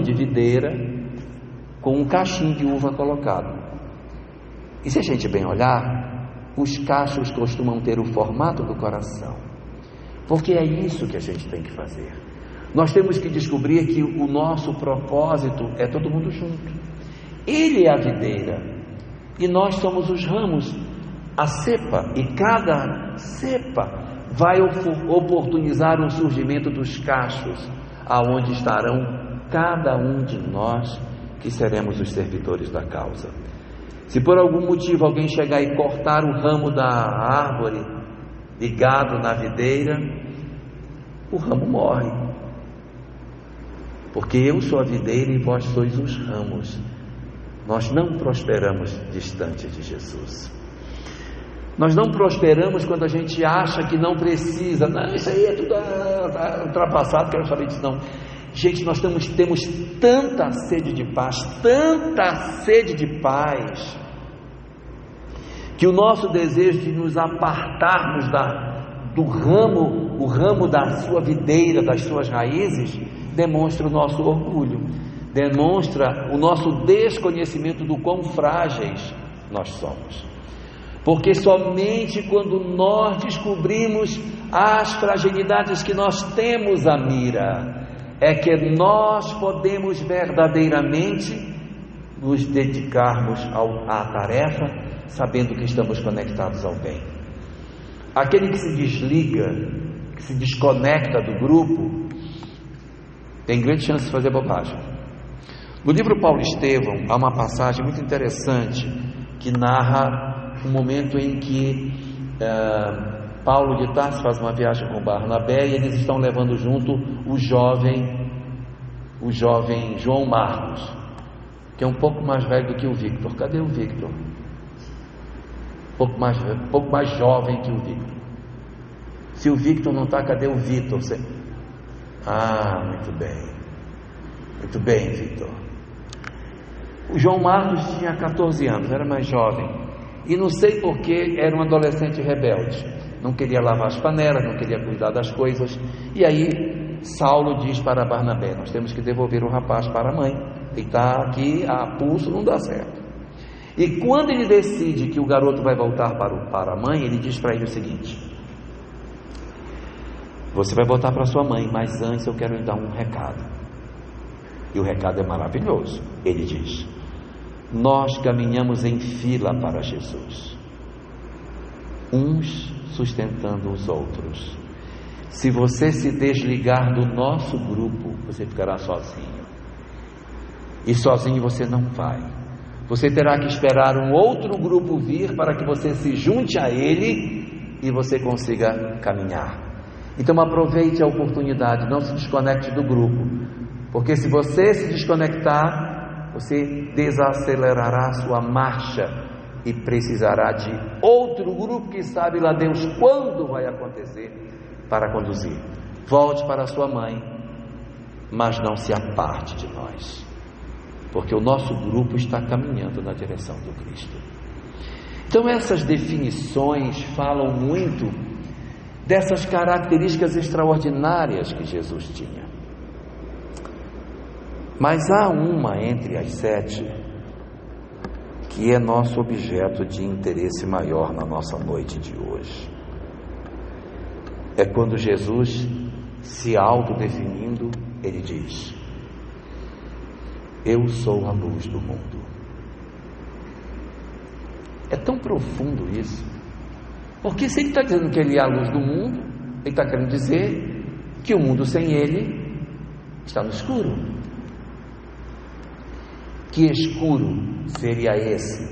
de videira com um cachinho de uva colocado. E se a gente bem olhar, os cachos costumam ter o formato do coração, porque é isso que a gente tem que fazer. Nós temos que descobrir que o nosso propósito é todo mundo junto. Ele é a videira e nós somos os ramos, a cepa, e cada cepa vai oportunizar o surgimento dos cachos, aonde estarão cada um de nós que seremos os servidores da causa. Se por algum motivo alguém chegar e cortar o ramo da árvore ligado na videira, o ramo morre. Porque eu sou a videira e vós sois os ramos. Nós não prosperamos distante de Jesus. Nós não prosperamos quando a gente acha que não precisa. Não, isso aí é tudo ultrapassado, quero saber disso não. Gente, nós temos tanta sede de paz, que o nosso desejo de nos apartarmos do ramo da sua videira, das suas raízes, demonstra o nosso orgulho, demonstra o nosso desconhecimento do quão frágeis nós somos. Porque somente quando nós descobrimos as fragilidades que nós temos à mira, é que nós podemos verdadeiramente nos dedicarmos à tarefa, sabendo que estamos conectados ao bem. Aquele que se desliga, que se desconecta do grupo, tem grande chance de fazer bobagem. No livro Paulo Estevão, há uma passagem muito interessante que narra um momento em que Paulo de Tarso faz uma viagem com Barnabé e eles estão levando junto o jovem João Marcos, que é um pouco mais velho do que o Victor. Cadê o Victor? Um pouco mais jovem que o Victor. Se o Victor não está, cadê o Vitor? Muito bem, Victor. O João Marcos tinha 14 anos, era mais jovem, e não sei porquê era um adolescente rebelde, não queria lavar as panelas, não queria cuidar das coisas. E aí Saulo diz para Barnabé: nós temos que devolver o rapaz para a mãe, ele está aqui a pulso, não dá certo. E quando ele decide que o garoto vai voltar para a mãe, ele diz para ele o seguinte: você vai voltar para sua mãe, mas antes eu quero lhe dar um recado. E o recado é maravilhoso. Ele diz: nós caminhamos em fila para Jesus, uns sustentando os outros. Se você se desligar do nosso grupo, você ficará sozinho, e sozinho você não vai. Você terá que esperar um outro grupo vir para que você se junte a ele e você consiga caminhar. Então aproveite a oportunidade, não se desconecte do grupo, porque se você se desconectar, você desacelerará sua marcha e precisará de outro grupo que sabe lá Deus quando vai acontecer para conduzir. Volte para sua mãe, mas não se aparte de nós, porque o nosso grupo está caminhando na direção do Cristo. Então essas definições falam muito dessas características extraordinárias que Jesus tinha. Mas há uma entre as 7 que é nosso objeto de interesse maior na nossa noite de hoje. É quando Jesus, se autodefinindo, ele diz: eu sou a luz do mundo. É tão profundo isso, porque se ele está dizendo que ele é a luz do mundo, ele está querendo dizer que o mundo sem ele está no escuro. Que escuro seria esse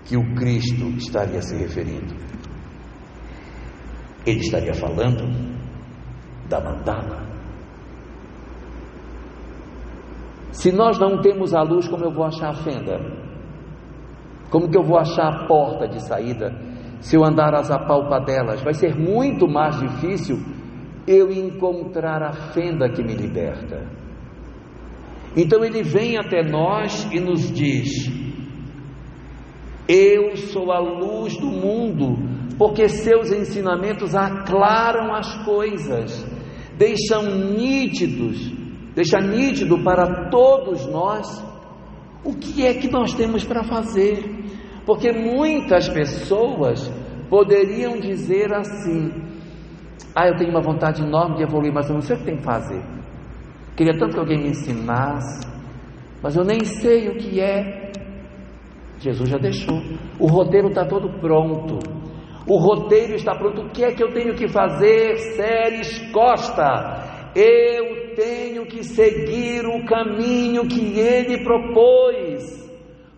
que o Cristo estaria se referindo? Ele estaria falando da mandala. Se nós não temos a luz, como eu vou achar a fenda? Como que eu vou achar a porta de saída? Se eu andar às apalpadelas, vai ser muito mais difícil eu encontrar a fenda que me liberta. Então ele vem até nós e nos diz: eu sou a luz do mundo, porque seus ensinamentos aclaram as coisas, deixa nítido para todos nós o que é que nós temos para fazer. Porque muitas pessoas poderiam dizer assim: eu tenho uma vontade enorme de evoluir, mas eu não sei o que tem que fazer. Queria tanto que alguém me ensinasse, mas eu nem sei o que é. Jesus já deixou, o roteiro está todo pronto. O roteiro está pronto. O que é que eu tenho que fazer? Séries Costa, eu tenho que seguir o caminho que ele propôs,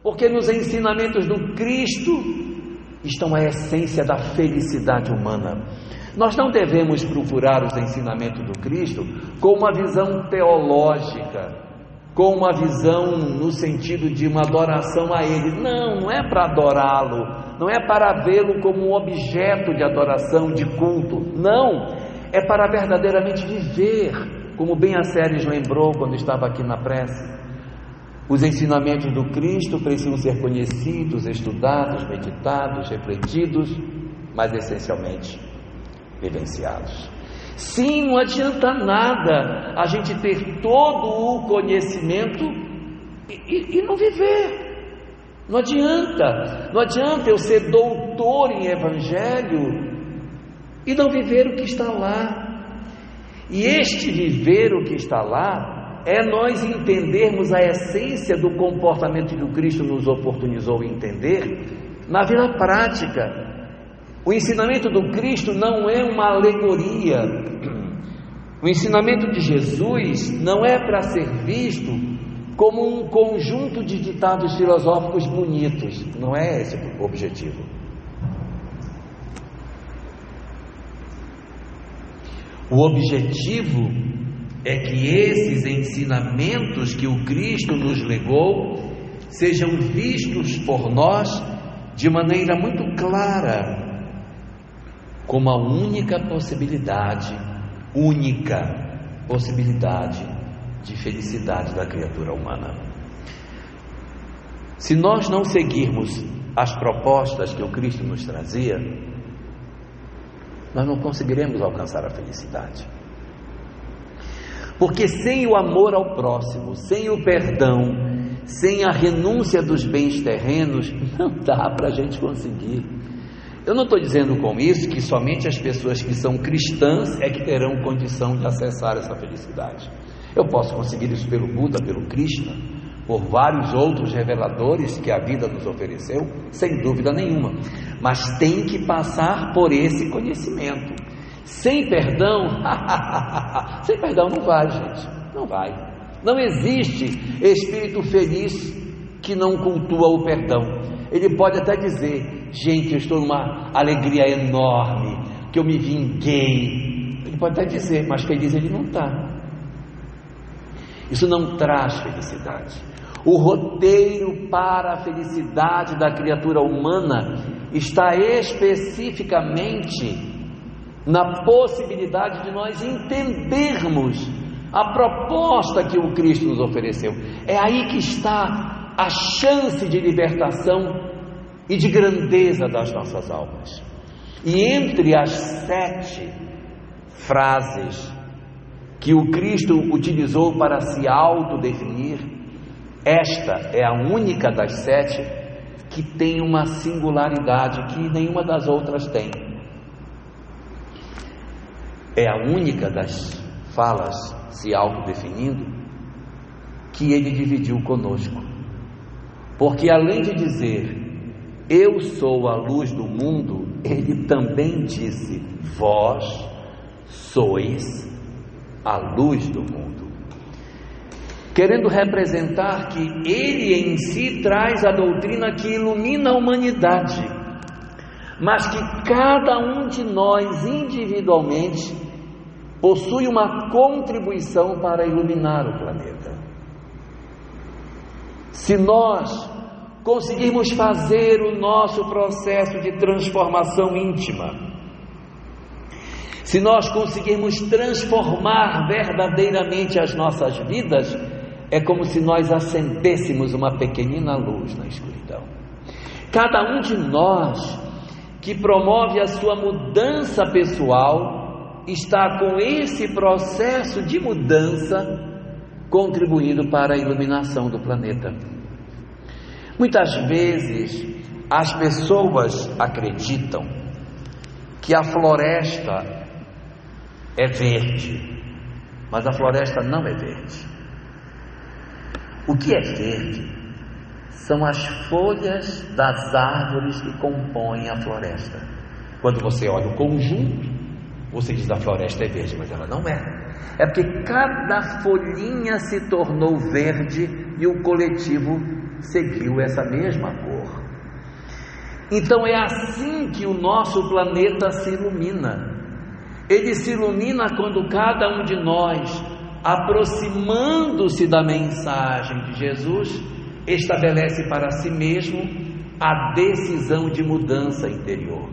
porque nos ensinamentos do Cristo estão a essência da felicidade humana. Nós não devemos procurar os ensinamentos do Cristo com uma visão teológica, com uma visão no sentido de uma adoração a Ele. Não é para adorá-lo, não é para vê-lo como um objeto de adoração, de culto. Não, é para verdadeiramente viver, como bem a Séries lembrou quando estava aqui na prece. Os ensinamentos do Cristo precisam ser conhecidos, estudados, meditados, refletidos, mas essencialmente vivenciados. Sim, não adianta nada a gente ter todo o conhecimento e não viver. Não adianta eu ser doutor em Evangelho e não viver o que está lá. E este viver o que está lá é nós entendermos a essência do comportamento que o Cristo nos oportunizou entender na vida prática. O ensinamento do Cristo não é uma alegoria. O ensinamento de Jesus não é para ser visto como um conjunto de ditados filosóficos bonitos. Não é esse o objetivo. O objetivo é que esses ensinamentos que o Cristo nos legou sejam vistos por nós de maneira muito clara, como a única possibilidade de felicidade da criatura humana. Se nós não seguirmos as propostas que o Cristo nos trazia, nós não conseguiremos alcançar a felicidade. Porque sem o amor ao próximo, sem o perdão, sem a renúncia dos bens terrenos, não dá para a gente conseguir. Eu não estou dizendo com isso que somente as pessoas que são cristãs é que terão condição de acessar essa felicidade. Eu posso conseguir isso pelo Buda, pelo Krishna, por vários outros reveladores que a vida nos ofereceu, sem dúvida nenhuma, mas tem que passar por esse conhecimento. Sem perdão, sem perdão não vai, gente, não vai. Não existe espírito feliz que não cultua o perdão. Ele pode até dizer: gente, eu estou numa alegria enorme, que eu me vinguei. Ele pode até dizer, mas feliz ele não está. Isso não traz felicidade. O roteiro para a felicidade da criatura humana está especificamente na possibilidade de nós entendermos a proposta que o Cristo nos ofereceu. É aí que está a chance de libertação e de grandeza das nossas almas. E entre as 7 frases que o Cristo utilizou para se autodefinir, esta é a única das 7 que tem uma singularidade que nenhuma das outras tem. É a única das falas se autodefinindo que ele dividiu conosco. Porque além de dizer: eu sou a luz do mundo, ele também disse: vós sois a luz do mundo. Querendo representar que ele em si traz a doutrina que ilumina a humanidade, mas que cada um de nós individualmente possui uma contribuição para iluminar o planeta. Se nós conseguirmos fazer o nosso processo de transformação íntima, se nós conseguirmos transformar verdadeiramente as nossas vidas, é como se nós acendêssemos uma pequenina luz na escuridão. Cada um de nós que promove a sua mudança pessoal está com esse processo de mudança contribuindo para a iluminação do planeta. Muitas vezes as pessoas acreditam que a floresta é verde, mas a floresta não é verde. O que é verde são as folhas das árvores que compõem a floresta. Quando você olha o conjunto, você diz: a floresta é verde, mas ela não é. É porque cada folhinha se tornou verde e o coletivo seguiu essa mesma cor. Então é assim que o nosso planeta se ilumina. ele se ilumina quando cada um de nós, aproximando-se da mensagem de Jesus, estabelece para si mesmo a decisão de mudança interior,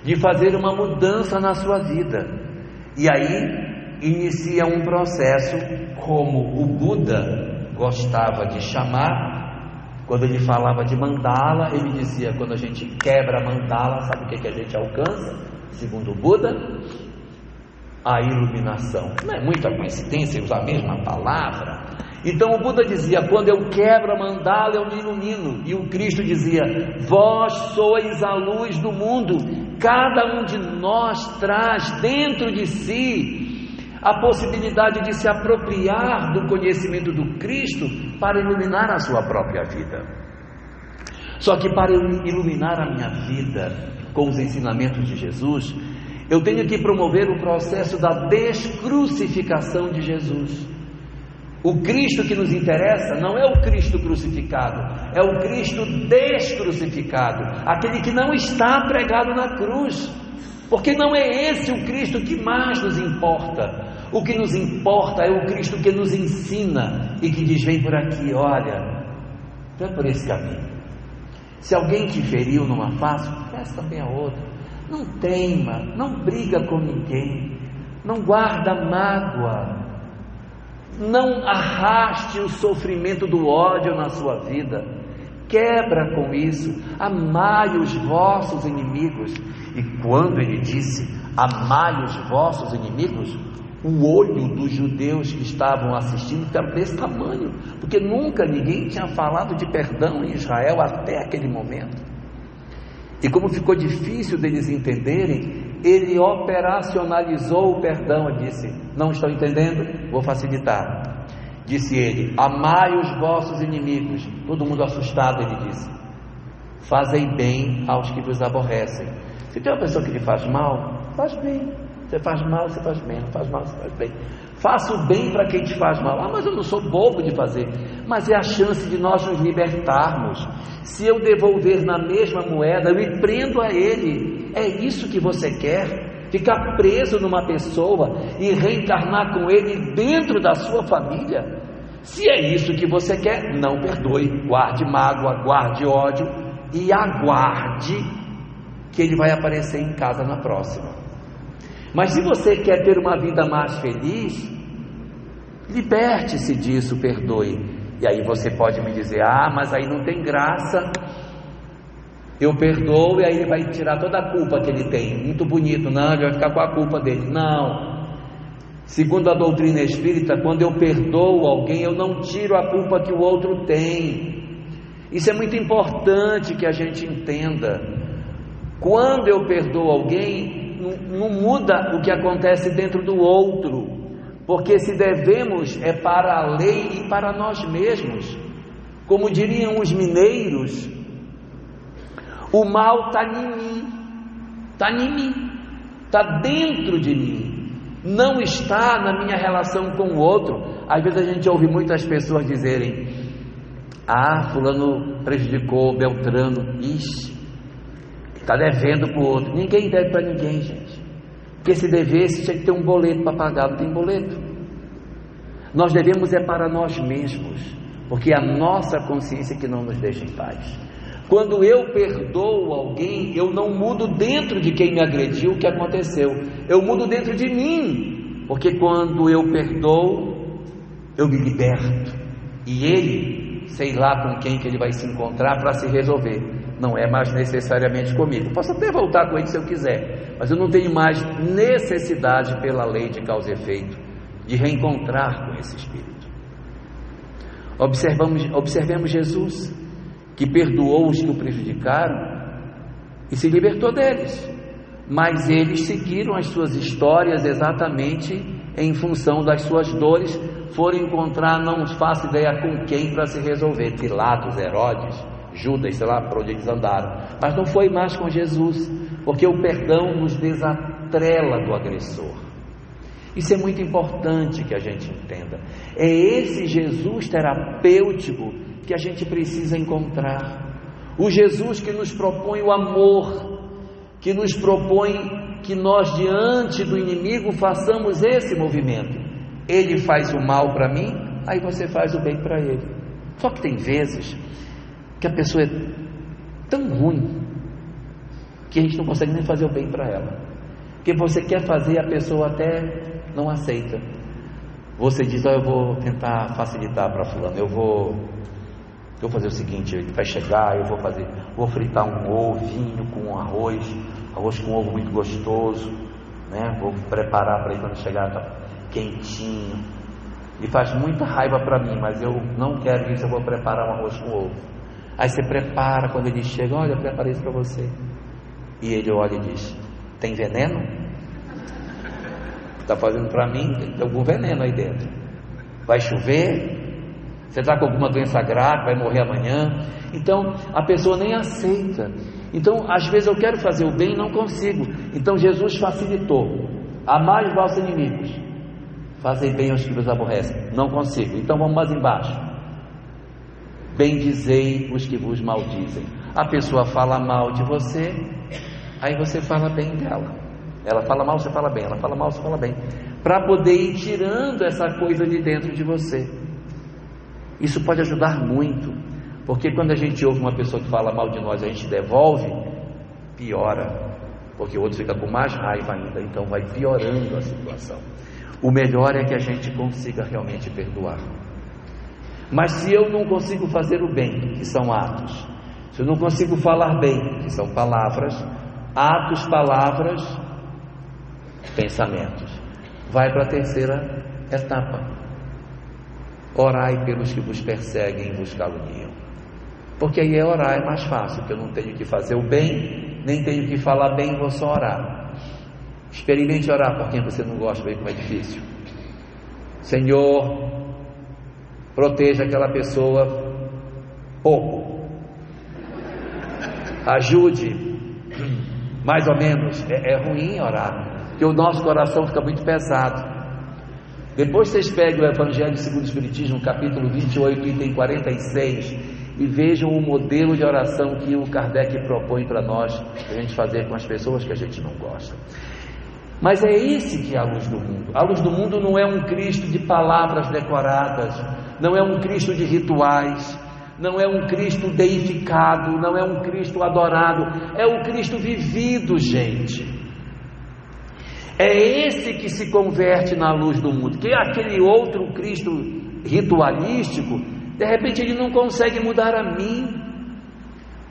de fazer uma mudança na sua vida. E aí inicia um processo, como o Buda gostava de chamar, quando ele falava de mandala, ele dizia: quando a gente quebra a mandala, sabe o que a gente alcança? Segundo o Buda, a iluminação. Não é muita coincidência usar a mesma palavra. Então o Buda dizia: quando eu quebro a mandala, eu me ilumino. E o Cristo dizia: vós sois a luz do mundo. Cada um de nós traz dentro de si a possibilidade de se apropriar do conhecimento do Cristo para iluminar a sua própria vida. Só que para iluminar a minha vida com os ensinamentos de Jesus, eu tenho que promover o processo da descrucificação de Jesus. O Cristo que nos interessa não é o Cristo crucificado, é o Cristo descrucificado, aquele que não está pregado na cruz, porque não é esse o Cristo que mais nos importa. O que nos importa é o Cristo que nos ensina e que diz: vem por aqui, olha, vai por esse caminho. Se alguém te feriu numa face, faz também a outra. Não teima, não briga com ninguém, não guarda mágoa, não arraste o sofrimento do ódio na sua vida, quebra com isso, amai os vossos inimigos. E quando ele disse amai os vossos inimigos, o olho dos judeus que estavam assistindo ficava desse tamanho, porque nunca ninguém tinha falado de perdão em Israel até aquele momento. E como ficou difícil deles entenderem, ele operacionalizou o perdão. Ele disse: não estão entendendo? Vou facilitar. Disse ele: amai os vossos inimigos. Todo mundo assustado, ele disse: fazei bem aos que vos aborrecem. Se tem uma pessoa que lhe faz mal, faz bem. Você faz mal, você faz bem. Não faz mal, você faz bem. Faça o bem para quem te faz mal. Ah, mas eu não sou bobo de fazer. Mas é a chance de nós nos libertarmos. Se eu devolver na mesma moeda, eu me prendo a ele. É isso que você quer? Ficar preso numa pessoa e reencarnar com ele dentro da sua família? Se é isso que você quer, não perdoe. Guarde mágoa, guarde ódio e aguarde que ele vai aparecer em casa na próxima. Mas se você quer ter uma vida mais feliz, liberte-se disso, perdoe. E aí você pode me dizer: ah, mas aí não tem graça. Eu perdoo e aí ele vai tirar toda a culpa que ele tem. Muito bonito. Não, ele vai ficar com a culpa dele. Não. Segundo a doutrina espírita, quando eu perdoo alguém, eu não tiro a culpa que o outro tem. Isso é muito importante que a gente entenda. Quando eu perdoo alguém, não muda o que acontece dentro do outro, porque se devemos é para a lei e para nós mesmos. Como diriam os mineiros, o mal está em mim, está dentro de mim, não está na minha relação com o outro. Às vezes a gente ouve muitas pessoas dizerem: ah, fulano prejudicou Beltrano, ixi, está devendo para o outro. Ninguém deve para ninguém, gente, porque se devesse tinha que ter um boleto para pagar. Não tem boleto. Nós devemos é para nós mesmos, porque é a nossa consciência que não nos deixa em paz. Quando eu perdoo alguém, eu não mudo dentro de quem me agrediu o que aconteceu, eu mudo dentro de mim, porque quando eu perdoo, eu me liberto, e ele, sei lá com quem que ele vai se encontrar para se resolver, não é mais necessariamente comigo. Posso até voltar com ele se eu quiser, mas eu não tenho mais necessidade, pela lei de causa e efeito, de reencontrar com esse espírito. Observemos Jesus, que perdoou os que o prejudicaram e se libertou deles, mas eles seguiram as suas histórias exatamente em função das suas dores, foram encontrar, não faço ideia com quem para se resolver, Pilatos, Herodes, Judas, sei lá por onde eles andaram, mas não foi mais com Jesus, porque o perdão nos desatrela do agressor. Isso é muito importante que a gente entenda. É esse Jesus terapêutico que a gente precisa encontrar. O Jesus que nos propõe o amor, que nos propõe que nós, diante do inimigo, façamos esse movimento. Ele faz o mal para mim, aí você faz o bem para ele. Só que tem vezes que a pessoa é tão ruim que a gente não consegue nem fazer o bem para ela, porque você quer fazer e a pessoa até não aceita. Você diz: eu vou tentar facilitar para fulano, eu vou fazer o seguinte, ele vai chegar, vou fritar um ovinho com arroz com ovo muito gostoso, né? Vou preparar para ele quando chegar, tá quentinho. Ele faz muita raiva para mim, mas eu não quero isso, eu vou preparar um arroz com ovo. Aí você prepara, quando ele chega: olha, eu preparei isso para você. E ele olha e diz: tem veneno? Está fazendo para mim? Tem algum veneno aí dentro. Vai chover? Você está com alguma doença grave, vai morrer amanhã. Então a pessoa nem aceita. Então às vezes eu quero fazer o bem e não consigo. Então Jesus facilitou: amai os vossos inimigos, fazei bem aos que vos aborrecem. Não consigo. Então vamos mais embaixo: bendizei os que vos maldizem. A pessoa fala mal de você, aí você fala bem dela. Ela fala mal, você fala bem. Ela fala mal, você fala bem, para poder ir tirando essa coisa de dentro de você. Isso pode ajudar muito, porque quando a gente ouve uma pessoa que fala mal de nós, a gente devolve, piora, porque o outro fica com mais raiva ainda, então vai piorando a situação. O melhor é que a gente consiga realmente perdoar. Mas se eu não consigo fazer o bem, que são atos, se eu não consigo falar bem, que são palavras, atos, palavras, pensamentos, vai para a terceira etapa: orai pelos que vos perseguem e vos caluniam. Porque aí orar é mais fácil, porque eu não tenho que fazer o bem, nem tenho que falar bem, vou só orar. Experimente orar por quem você não gosta, ver como é difícil. Senhor, proteja aquela pessoa pouco, ajude mais ou menos. É ruim orar, porque o nosso coração fica muito pesado. Depois vocês pegam o Evangelho segundo o Espiritismo, capítulo 28, item 46, e vejam o modelo de oração que o Kardec propõe para nós, a gente fazer com as pessoas que a gente não gosta. Mas é esse que é a luz do mundo. A luz do mundo não é um Cristo de palavras decoradas, não é um Cristo de rituais, não é um Cristo deificado, não é um Cristo adorado, é o Cristo vivido, gente. É esse que se converte na luz do mundo. Que aquele outro Cristo ritualístico, de repente ele não consegue mudar a mim.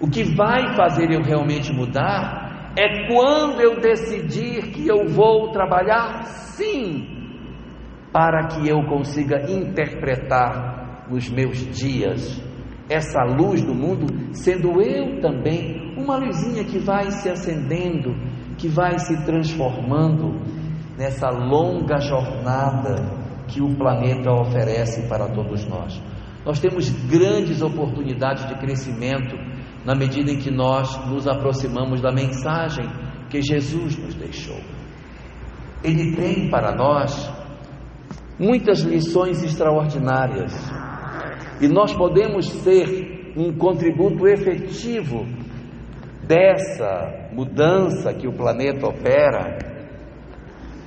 O que vai fazer eu realmente mudar é quando eu decidir que eu vou trabalhar, sim, para que eu consiga interpretar nos meus dias essa luz do mundo, sendo eu também uma luzinha que vai se acendendo, que vai se transformando nessa longa jornada que o planeta oferece para todos nós. Nós temos grandes oportunidades de crescimento na medida em que nós nos aproximamos da mensagem que Jesus nos deixou. Ele tem para nós muitas lições extraordinárias, e nós podemos ser um contributo efetivo dessa mudança que o planeta opera,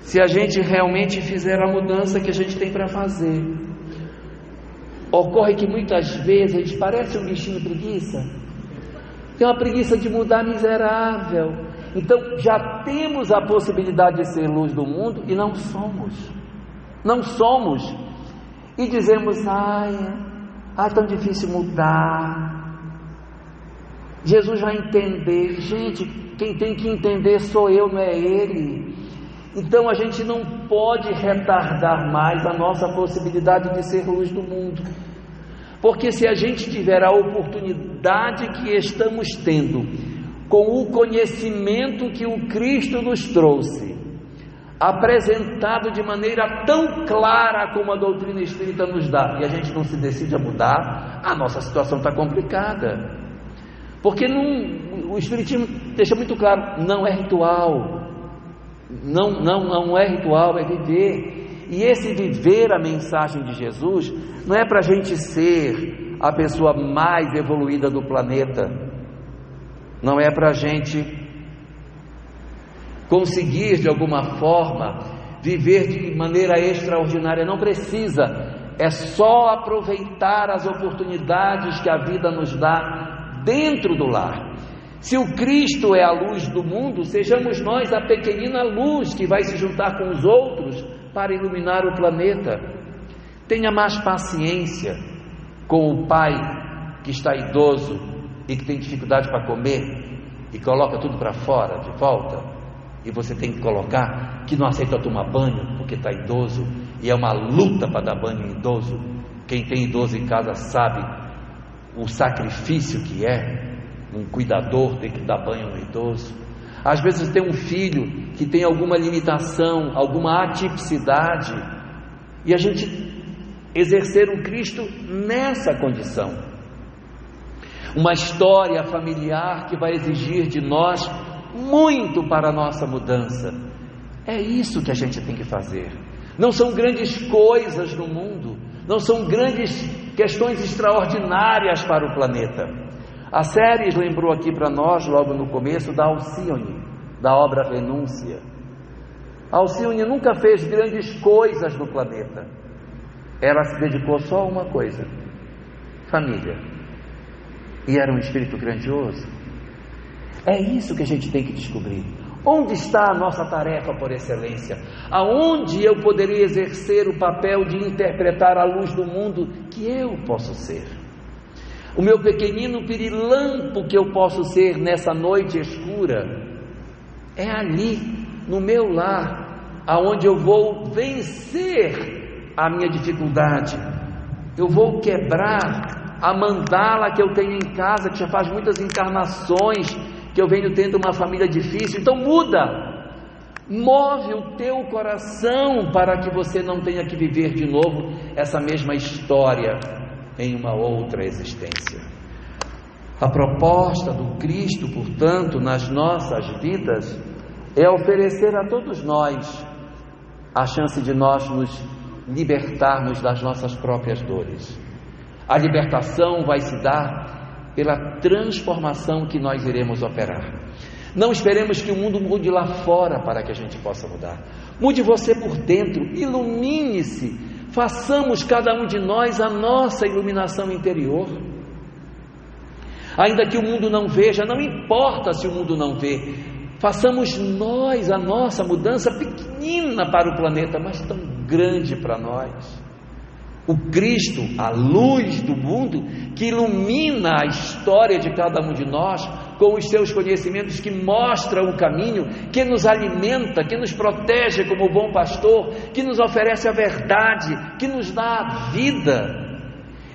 se a gente realmente fizer a mudança que a gente tem para fazer. Ocorre que muitas vezes a gente parece um bichinho preguiça, tem uma preguiça de mudar miserável. Então já temos a possibilidade de ser luz do mundo e não somos, e dizemos: é tão difícil mudar, Jesus vai entender. Gente, quem tem que entender sou eu, não é ele. Então a gente não pode retardar mais a nossa possibilidade de ser luz do mundo, porque se a gente tiver a oportunidade que estamos tendo, com o conhecimento que o Cristo nos trouxe, apresentado de maneira tão clara como a doutrina espírita nos dá, e a gente não se decide a mudar, a nossa situação está complicada. Porque o Espiritismo deixa muito claro: não é ritual, não é ritual, é viver. E esse viver a mensagem de Jesus não é para a gente ser a pessoa mais evoluída do planeta, não é para a gente conseguir de alguma forma viver de maneira extraordinária. Não precisa, é só aproveitar as oportunidades que a vida nos dá dentro do lar. Se o Cristo é a luz do mundo, sejamos nós a pequenina luz que vai se juntar com os outros para iluminar o planeta. Tenha mais paciência com o pai que está idoso e que tem dificuldade para comer e coloca tudo para fora de volta, e você tem que colocar que não aceita tomar banho porque está idoso e é uma luta para dar banho em idoso. Quem tem idoso em casa sabe o sacrifício que é um cuidador ter que dar banho no idoso. Às vezes tem um filho que tem alguma limitação, alguma atipicidade, e a gente exercer o Cristo nessa condição. Uma história familiar que vai exigir de nós muito para a nossa mudança. É isso que a gente tem que fazer. Não são grandes coisas no mundo, não são grandes questões extraordinárias para o planeta. A Séries lembrou aqui para nós, logo no começo, da Alcione, da obra Renúncia. A Alcione nunca fez grandes coisas no planeta. Ela se dedicou só a uma coisa: família. E era um espírito grandioso. É isso que a gente tem que descobrir. Onde está a nossa tarefa por excelência? Aonde eu poderia exercer o papel de interpretar a luz do mundo que eu posso ser? O meu pequenino pirilampo que eu posso ser nessa noite escura, é ali, no meu lar, aonde eu vou vencer a minha dificuldade. Eu vou quebrar a mandala que eu tenho em casa, que já faz muitas encarnações que eu venho tendo uma família difícil. Então muda, move o teu coração para que você não tenha que viver de novo essa mesma história em uma outra existência. A proposta do Cristo, portanto, nas nossas vidas é oferecer a todos nós a chance de nós nos libertarmos das nossas próprias dores. A libertação vai se dar pela transformação que nós iremos operar. Não esperemos que o mundo mude lá fora para que a gente possa mudar. Mude você por dentro, ilumine-se. Façamos cada um de nós a nossa iluminação interior. Ainda que o mundo não veja, não importa se o mundo não vê, façamos nós a nossa mudança pequenina para o planeta, mas tão grande para nós. O Cristo, a luz do mundo, que ilumina a história de cada um de nós com os seus conhecimentos, que mostra o caminho, que nos alimenta, que nos protege como bom pastor, que nos oferece a verdade, que nos dá a vida.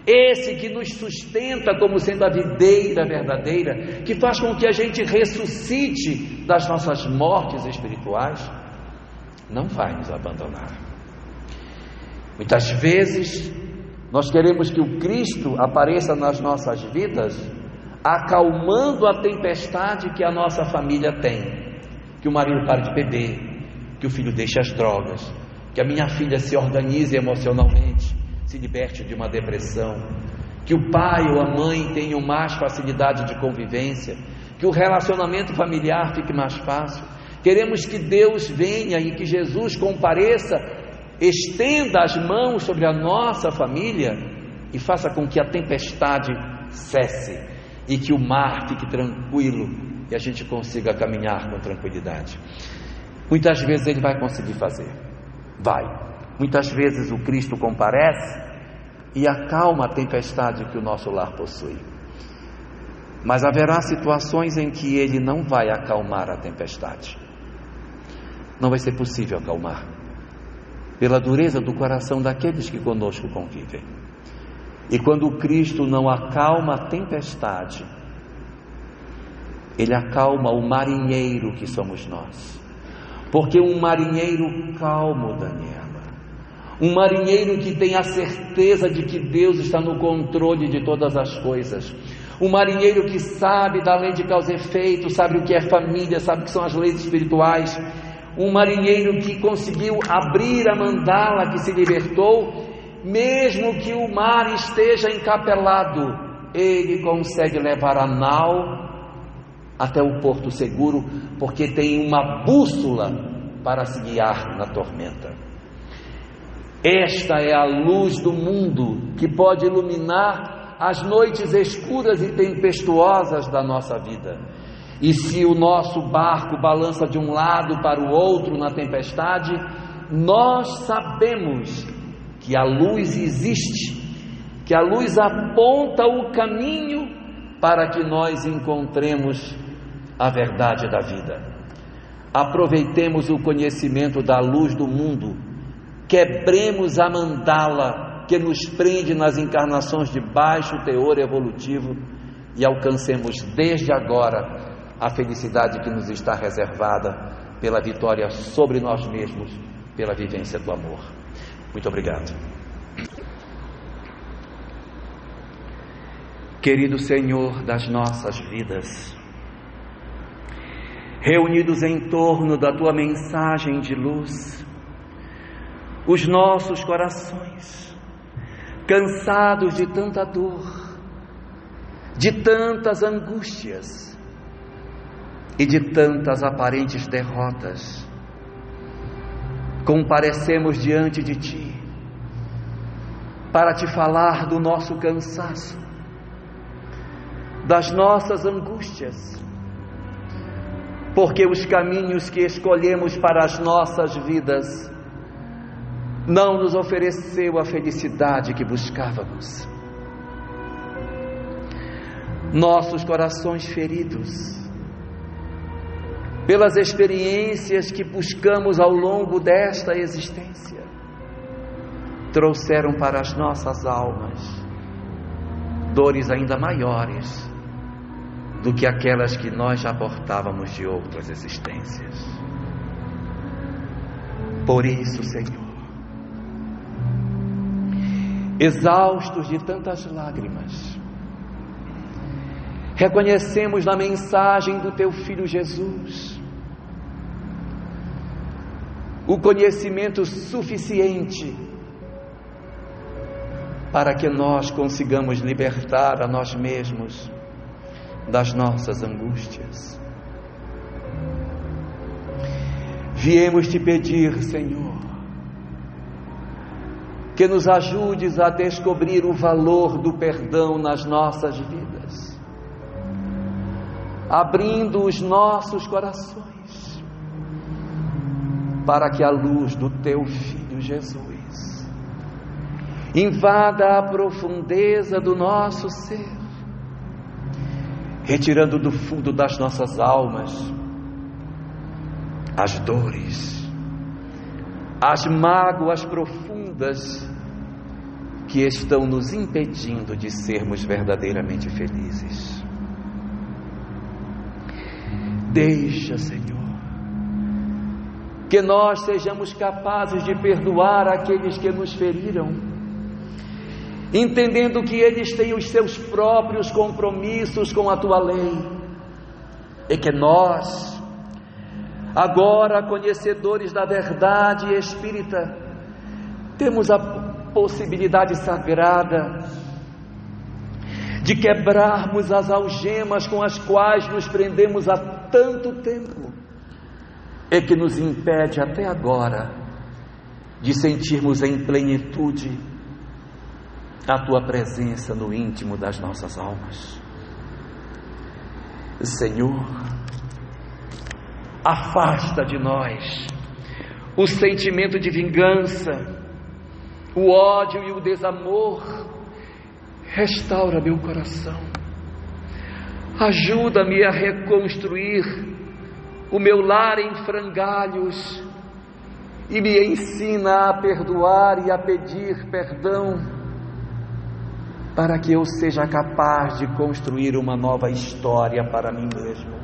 Esse que nos sustenta como sendo a videira verdadeira, que faz com que a gente ressuscite das nossas mortes espirituais, não vai nos abandonar. Muitas vezes nós queremos que o Cristo apareça nas nossas vidas acalmando a tempestade que a nossa família tem. Que o marido pare de beber, que o filho deixe as drogas, que a minha filha se organize emocionalmente, se liberte de uma depressão, que o pai ou a mãe tenham mais facilidade de convivência, que o relacionamento familiar fique mais fácil. Queremos que Deus venha e que Jesus compareça, estenda as mãos sobre a nossa família e faça com que a tempestade cesse e que o mar fique tranquilo e a gente consiga caminhar com tranquilidade. Muitas vezes Ele vai conseguir fazer, muitas vezes o Cristo comparece e acalma a tempestade que o nosso lar possui, mas haverá situações em que Ele não vai acalmar a tempestade, não vai ser possível acalmar, pela dureza do coração daqueles que conosco convivem. E quando o Cristo não acalma a tempestade, Ele acalma o marinheiro que somos nós. Porque um marinheiro calmo, Daniela, um marinheiro que tem a certeza de que Deus está no controle de todas as coisas, um marinheiro que sabe da lei de causa e efeito, sabe o que é família, sabe o que são as leis espirituais, um marinheiro que conseguiu abrir a mandala, que se libertou, mesmo que o mar esteja encapelado, ele consegue levar a nau até o porto seguro, porque tem uma bússola para se guiar na tormenta. Esta é a luz do mundo que pode iluminar as noites escuras e tempestuosas da nossa vida. E se o nosso barco balança de um lado para o outro na tempestade, nós sabemos que a luz existe, que a luz aponta o caminho para que nós encontremos a verdade da vida. Aproveitemos o conhecimento da luz do mundo, quebremos a mandala que nos prende nas encarnações de baixo teor evolutivo e alcancemos desde agora a felicidade que nos está reservada pela vitória sobre nós mesmos, pela vivência do amor. Muito obrigado. Querido Senhor das nossas vidas, reunidos em torno da Tua mensagem de luz, os nossos corações, cansados de tanta dor, de tantas angústias e de tantas aparentes derrotas, comparecemos diante de Ti para Te falar do nosso cansaço, das nossas angústias, porque os caminhos que escolhemos para as nossas vidas não nos ofereceu a felicidade que buscávamos. Nossos corações feridos pelas experiências que buscamos ao longo desta existência trouxeram para as nossas almas dores ainda maiores do que aquelas que nós já portávamos de outras existências. Por isso, Senhor, exaustos de tantas lágrimas, reconhecemos na mensagem do Teu Filho Jesus o conhecimento suficiente para que nós consigamos libertar a nós mesmos das nossas angústias. Viemos Te pedir, Senhor, que nos ajudes a descobrir o valor do perdão nas nossas vidas, abrindo os nossos corações para que a luz do Teu Filho Jesus invada a profundeza do nosso ser, retirando do fundo das nossas almas as dores, as mágoas profundas que estão nos impedindo de sermos verdadeiramente felizes. Deixa, Senhor, que nós sejamos capazes de perdoar aqueles que nos feriram, entendendo que eles têm os seus próprios compromissos com a Tua lei, e que nós, agora conhecedores da verdade espírita, temos a possibilidade sagrada de quebrarmos as algemas com as quais nos prendemos há tanto tempo, e que nos impede até agora de sentirmos em plenitude a Tua presença no íntimo das nossas almas. Senhor, afasta de nós o sentimento de vingança, o ódio e o desamor. Restaura meu coração, ajuda-me a reconstruir o meu lar em frangalhos e me ensina a perdoar e a pedir perdão, para que eu seja capaz de construir uma nova história para mim mesmo.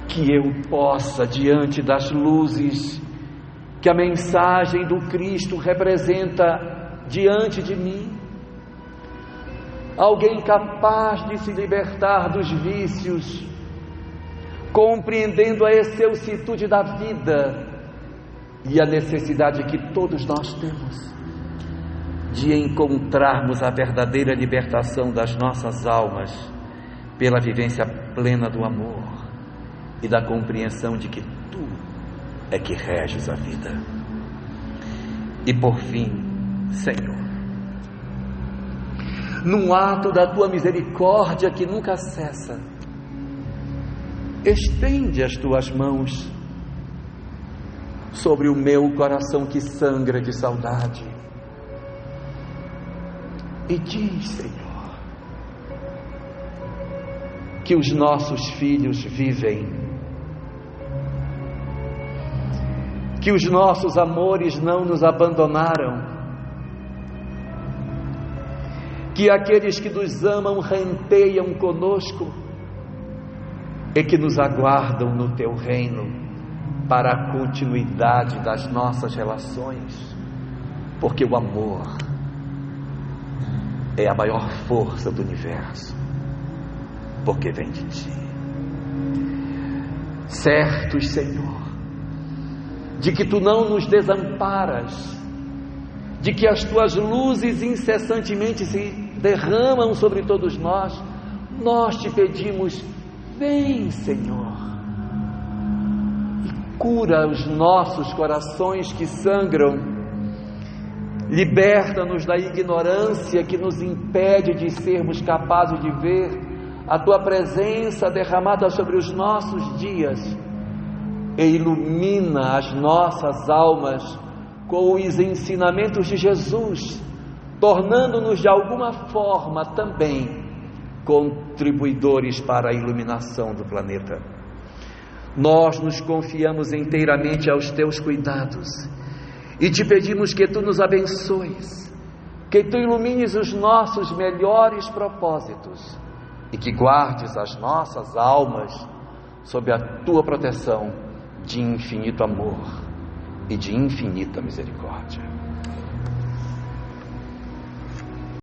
Que eu possa, diante das luzes que a mensagem do Cristo representa diante de mim, alguém capaz de se libertar dos vícios, compreendendo a excelsitude da vida e a necessidade que todos nós temos de encontrarmos a verdadeira libertação das nossas almas pela vivência plena do amor e da compreensão de que Tu é que reges a vida. E por fim, Senhor, num ato da Tua misericórdia que nunca cessa, estende as Tuas mãos sobre o meu coração que sangra de saudade e diz, Senhor, que os nossos filhos vivem, que os nossos amores não nos abandonaram, que aqueles que nos amam renteiam conosco e que nos aguardam no Teu reino para a continuidade das nossas relações, porque o amor é a maior força do universo, porque vem de Ti. Certos, Senhor, de que Tu não nos desamparas, de que as Tuas luzes incessantemente se derramam sobre todos nós, nós Te pedimos, vem, Senhor, e cura os nossos corações que sangram, liberta-nos da ignorância que nos impede de sermos capazes de ver a Tua presença derramada sobre os nossos dias e ilumina as nossas almas com os ensinamentos de Jesus, tornando-nos de alguma forma também contribuidores para a iluminação do planeta. Nós nos confiamos inteiramente aos Teus cuidados e Te pedimos que Tu nos abençoes, que Tu ilumines os nossos melhores propósitos e que guardes as nossas almas sob a Tua proteção de infinito amor e de infinita misericórdia.